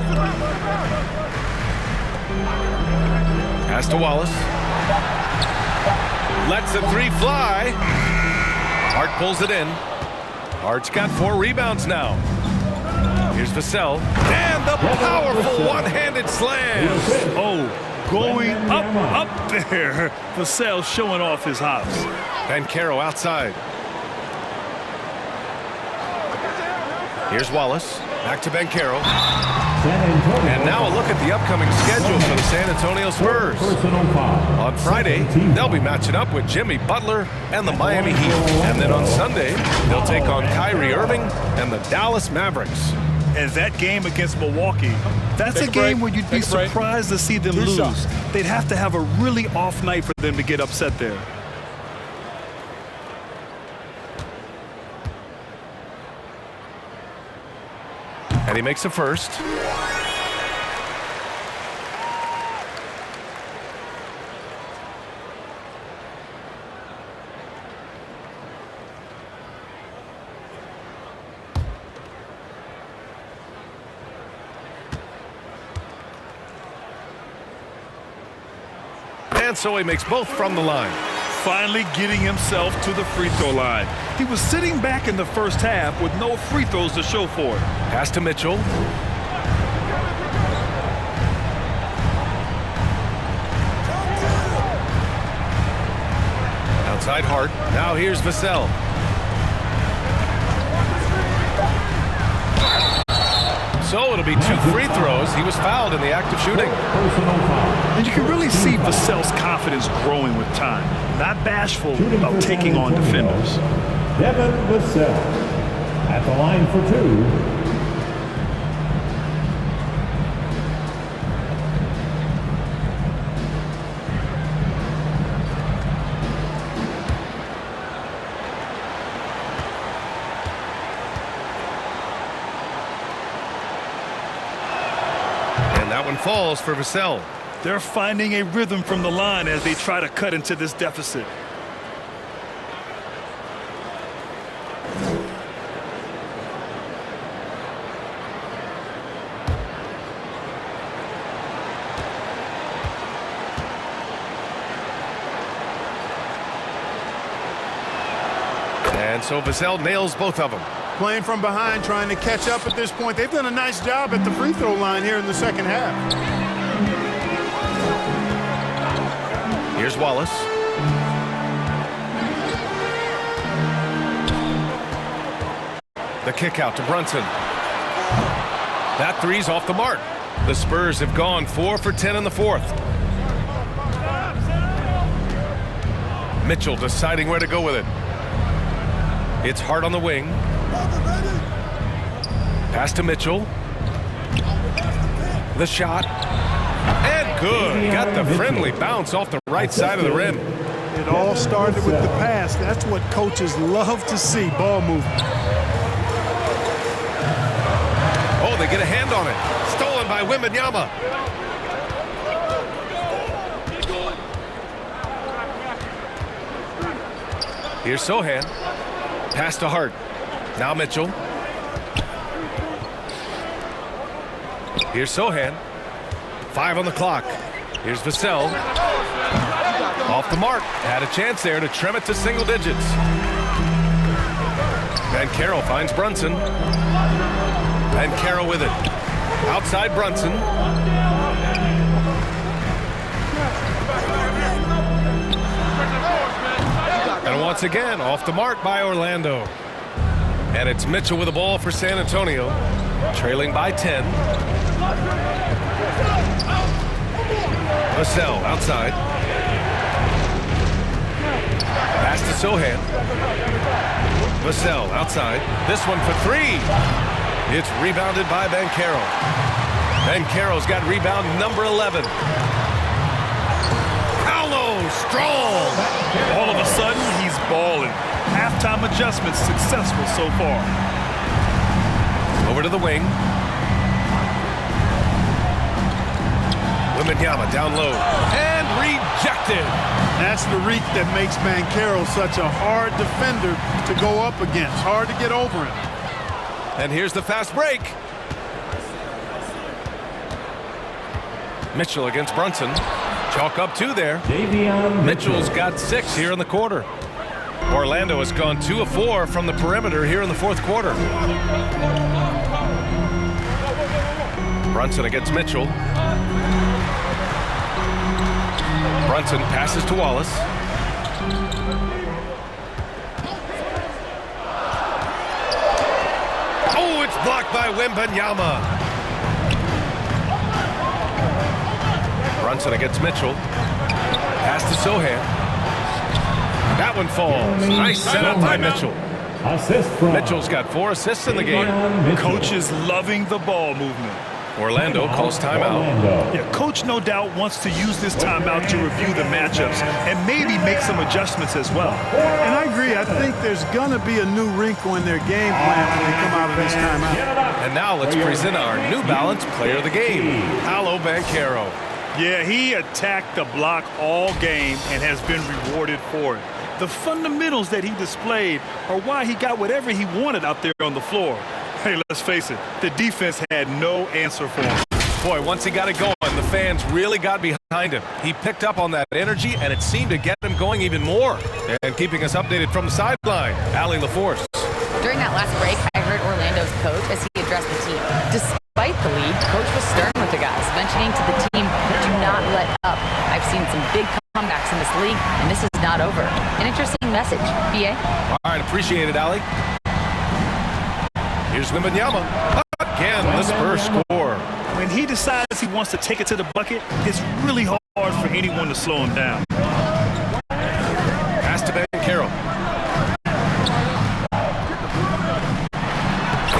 Pass to Wallace. Lets the three fly. Hart pulls it in. Hart's got 4 rebounds now. Here's Vassell. And the powerful one-handed slam. Oh, going up there. Vassell showing off his hops. Banchero outside. Here's Wallace. Back to Banchero. And now a look at the upcoming schedule for the San Antonio Spurs. On Friday, they'll be matching up with Jimmy Butler and the Miami Heat. And then on Sunday, they'll take on Kyrie Irving and the Dallas Mavericks. And that game against Milwaukee, that's a game where you'd be surprised to see them lose. They'd have to have a really off night for them to get upset there. And he makes a first. And so he makes both from the line. Finally getting himself to the free throw line. He was sitting back in the first half with no free throws to show for it. Pass to Mitchell. Outside Hart. Now here's Vassell. So it'll be 2 free throws. He was fouled in the act of shooting. And you can really see Vassell's confidence growing with time. Not bashful about taking on defenders. Devin Vassell at the line for 2. That one falls for Vassell. They're finding a rhythm from the line as they try to cut into this deficit. And so Vassell nails both of them. playing from behind, trying to catch up at this point. They've done a nice job at the free throw line here in the second half. Here's Wallace. The kick out to Brunson. That three's off the mark. The Spurs have gone 4 for 10 in the fourth. Mitchell deciding where to go with it. It's Hart on the wing. Pass to Mitchell. The shot. And good. Got the friendly bounce off the right side of the rim. It all started with the pass. That's what coaches love to see, ball movement. Oh, they get a hand on it. Stolen by Wembanyama. Here's Sohan. Pass to Hart. Now Mitchell. Here's Sohan. 5 on the clock. Here's Vassell. Off the mark. Had a chance there to trim it to single digits. Van Carroll finds Brunson. Van Carroll with it. Outside Brunson. And once again, off the mark by Orlando. And it's Mitchell with the ball for San Antonio. Trailing by 10. Vassell outside. Pass to Sohan. Vassell outside. This one for 3. It's rebounded by Van Carroll. Van Carroll's got rebound number 11. Paolo strong. All of a sudden, he's balling. Halftime adjustments successful so far. Over to the wing. Wembanyama down low. And rejected. That's the reach that makes Van Carroll such a hard defender to go up against. Hard to get over him. And here's the fast break. Mitchell against Brunson. Chalk up 2 there. Mitchell's got 6 here in the quarter. Orlando has gone 2 of 4 from the perimeter here in the fourth quarter. Brunson against Mitchell. Brunson passes to Wallace. Oh, it's blocked by Wembanyama. Brunson against Mitchell. Pass to Sohan. That one falls. Nice setup by Mitchell. Mitchell's got 4 assists in the game. Coach is loving the ball movement. Orlando calls timeout. Yeah, coach no doubt wants to use this timeout to review the matchups and maybe make some adjustments as well. And I agree. I think there's going to be a new wrinkle in their game plan when they come out of this timeout. And now let's present our New Balance player of the game, Paolo Banchero. Yeah, he attacked the block all game and has been rewarded for it. The fundamentals that he displayed are why he got whatever he wanted out there on the floor. Hey, let's face it, the defense had no answer for him. Boy, once he got it going, the fans really got behind him. He picked up on that energy, and it seemed to get him going even more. And keeping us updated from the sideline, Allie LaForce. During that last break, I heard Orlando's coach as he addressed the team. Despite the lead, coach was stern with the guys, mentioning to the team, do not let up. I've seen some big comebacks in this league, and this is not over. An interesting message. BA? All right, appreciate it, Allie. Here's Wembanyama. Again, the Spurs score. When he decides he wants to take it to the bucket, it's really hard for anyone to slow him down. Pass to Banchero.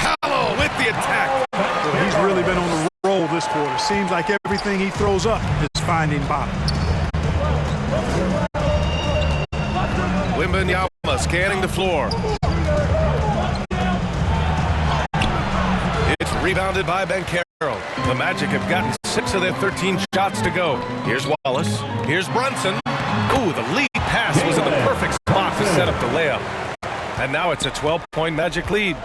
Paolo with the attack. Well, he's really been on the roll this quarter. Seems like everything he throws up is finding bottom. Wembanyama scanning the floor. It's rebounded by Banchero. The Magic have gotten 6 of their 13 shots to go. Here's Wallace. Here's Brunson. Ooh, the lead pass was in the perfect spot to set up the layup. And now it's a 12-point Magic lead.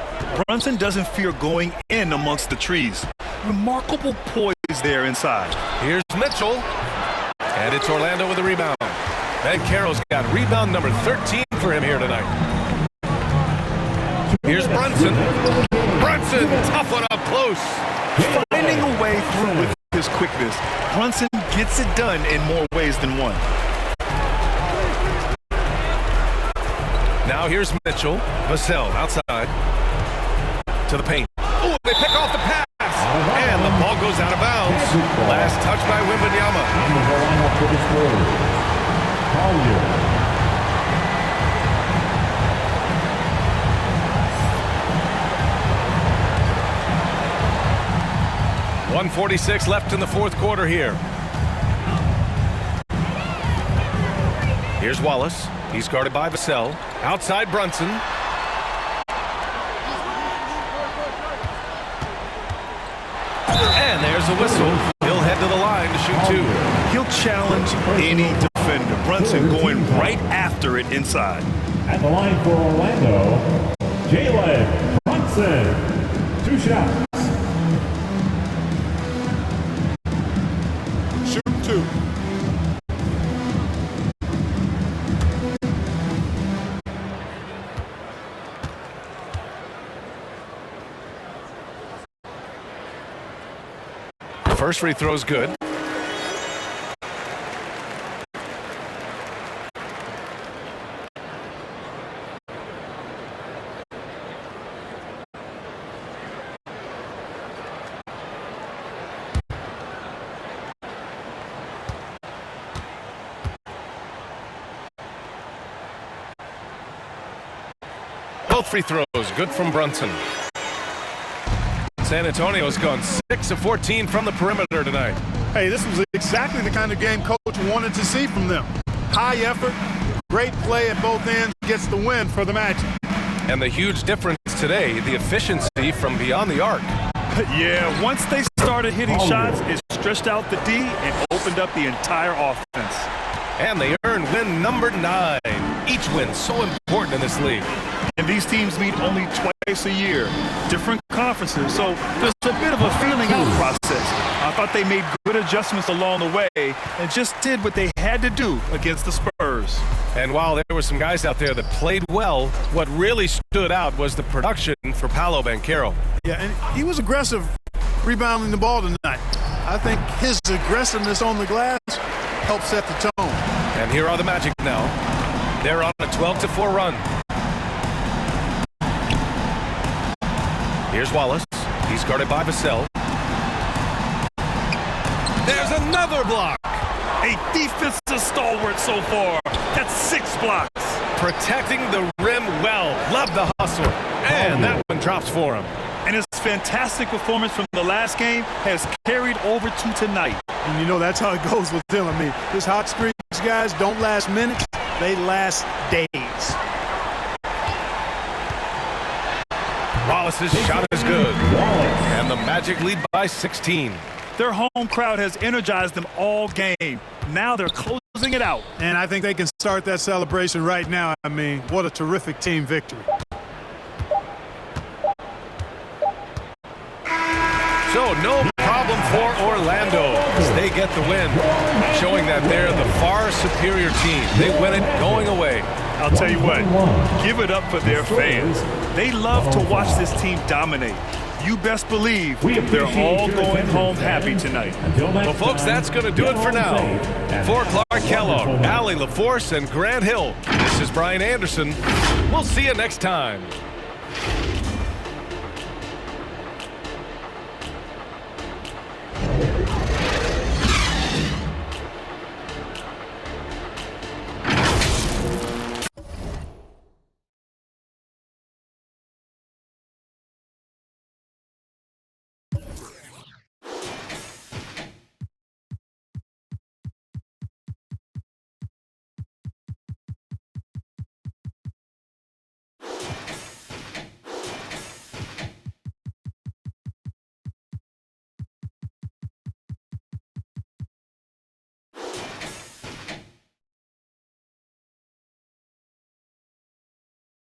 Brunson doesn't fear going in amongst the trees. Remarkable poise there inside. Here's Mitchell. And it's Orlando with the rebound. Banchero's got rebound number 13 for him here tonight. Here's Brunson. Brunson, tough one up close. Finding a way through with his quickness, Brunson gets it done in more ways than one. Now here's Mitchell. Vassell outside. To the paint. Oh, they pick off the pass. And the ball goes out of bounds. Last touch by Wembanyama. .146 left in the fourth quarter here. Here's Wallace. He's guarded by Vassell. Outside Brunson. And there's a whistle. He'll head to the line to shoot two. He'll challenge any defender. Brunson going right after it inside. At the line for Orlando, Jalen Brunson. 2 shots. Shoot 2. First free throw's good. Both free throws good from Brunson. San Antonio's gone 6 of 14 from the perimeter tonight. Hey, this was exactly the kind of game coach wanted to see from them. High effort, great play at both ends, gets the win for the Magic. And the huge difference today, the efficiency from beyond the arc. Yeah, once they started hitting shots, it stretched out the D and opened up the entire offense. And they earned win number 9. Each win so important in this league. And these teams meet only twice a year, different conferences, so there's a bit of a feeling out process. I thought they made good adjustments along the way and just did what they had to do against the Spurs. And while there were some guys out there that played well, what really stood out was the production for Paolo Banchero. Yeah, and he was aggressive rebounding the ball tonight. I think his aggressiveness on the glass helped set the tone. And here are the Magic now. They're on a 12-4 run. Here's Wallace. He's guarded by Vassell. There's another block. A defensive stalwart so far. That's 6 blocks. Protecting the rim well. Love the hustle. And that one drops for him. And his fantastic performance from the last game has carried over to tonight. And you know that's how it goes with him. I mean, his hot streaks, guys, don't last minutes. They last days. Wallace's shot is good. And the Magic lead by 16. Their home crowd has energized them all game. Now they're closing it out. And I think they can start that celebration right now. I mean, what a terrific team victory. So no problem for Orlando as they get the win, showing that they're the far superior team. They win it going away. I'll tell you what, give it up for their fans. They love to watch this team dominate. You best believe they're all going home happy tonight. Well, folks, that's going to do it for now. For Clark Kellogg, Allie LaForce, and Grant Hill, this is Brian Anderson. We'll see you next time.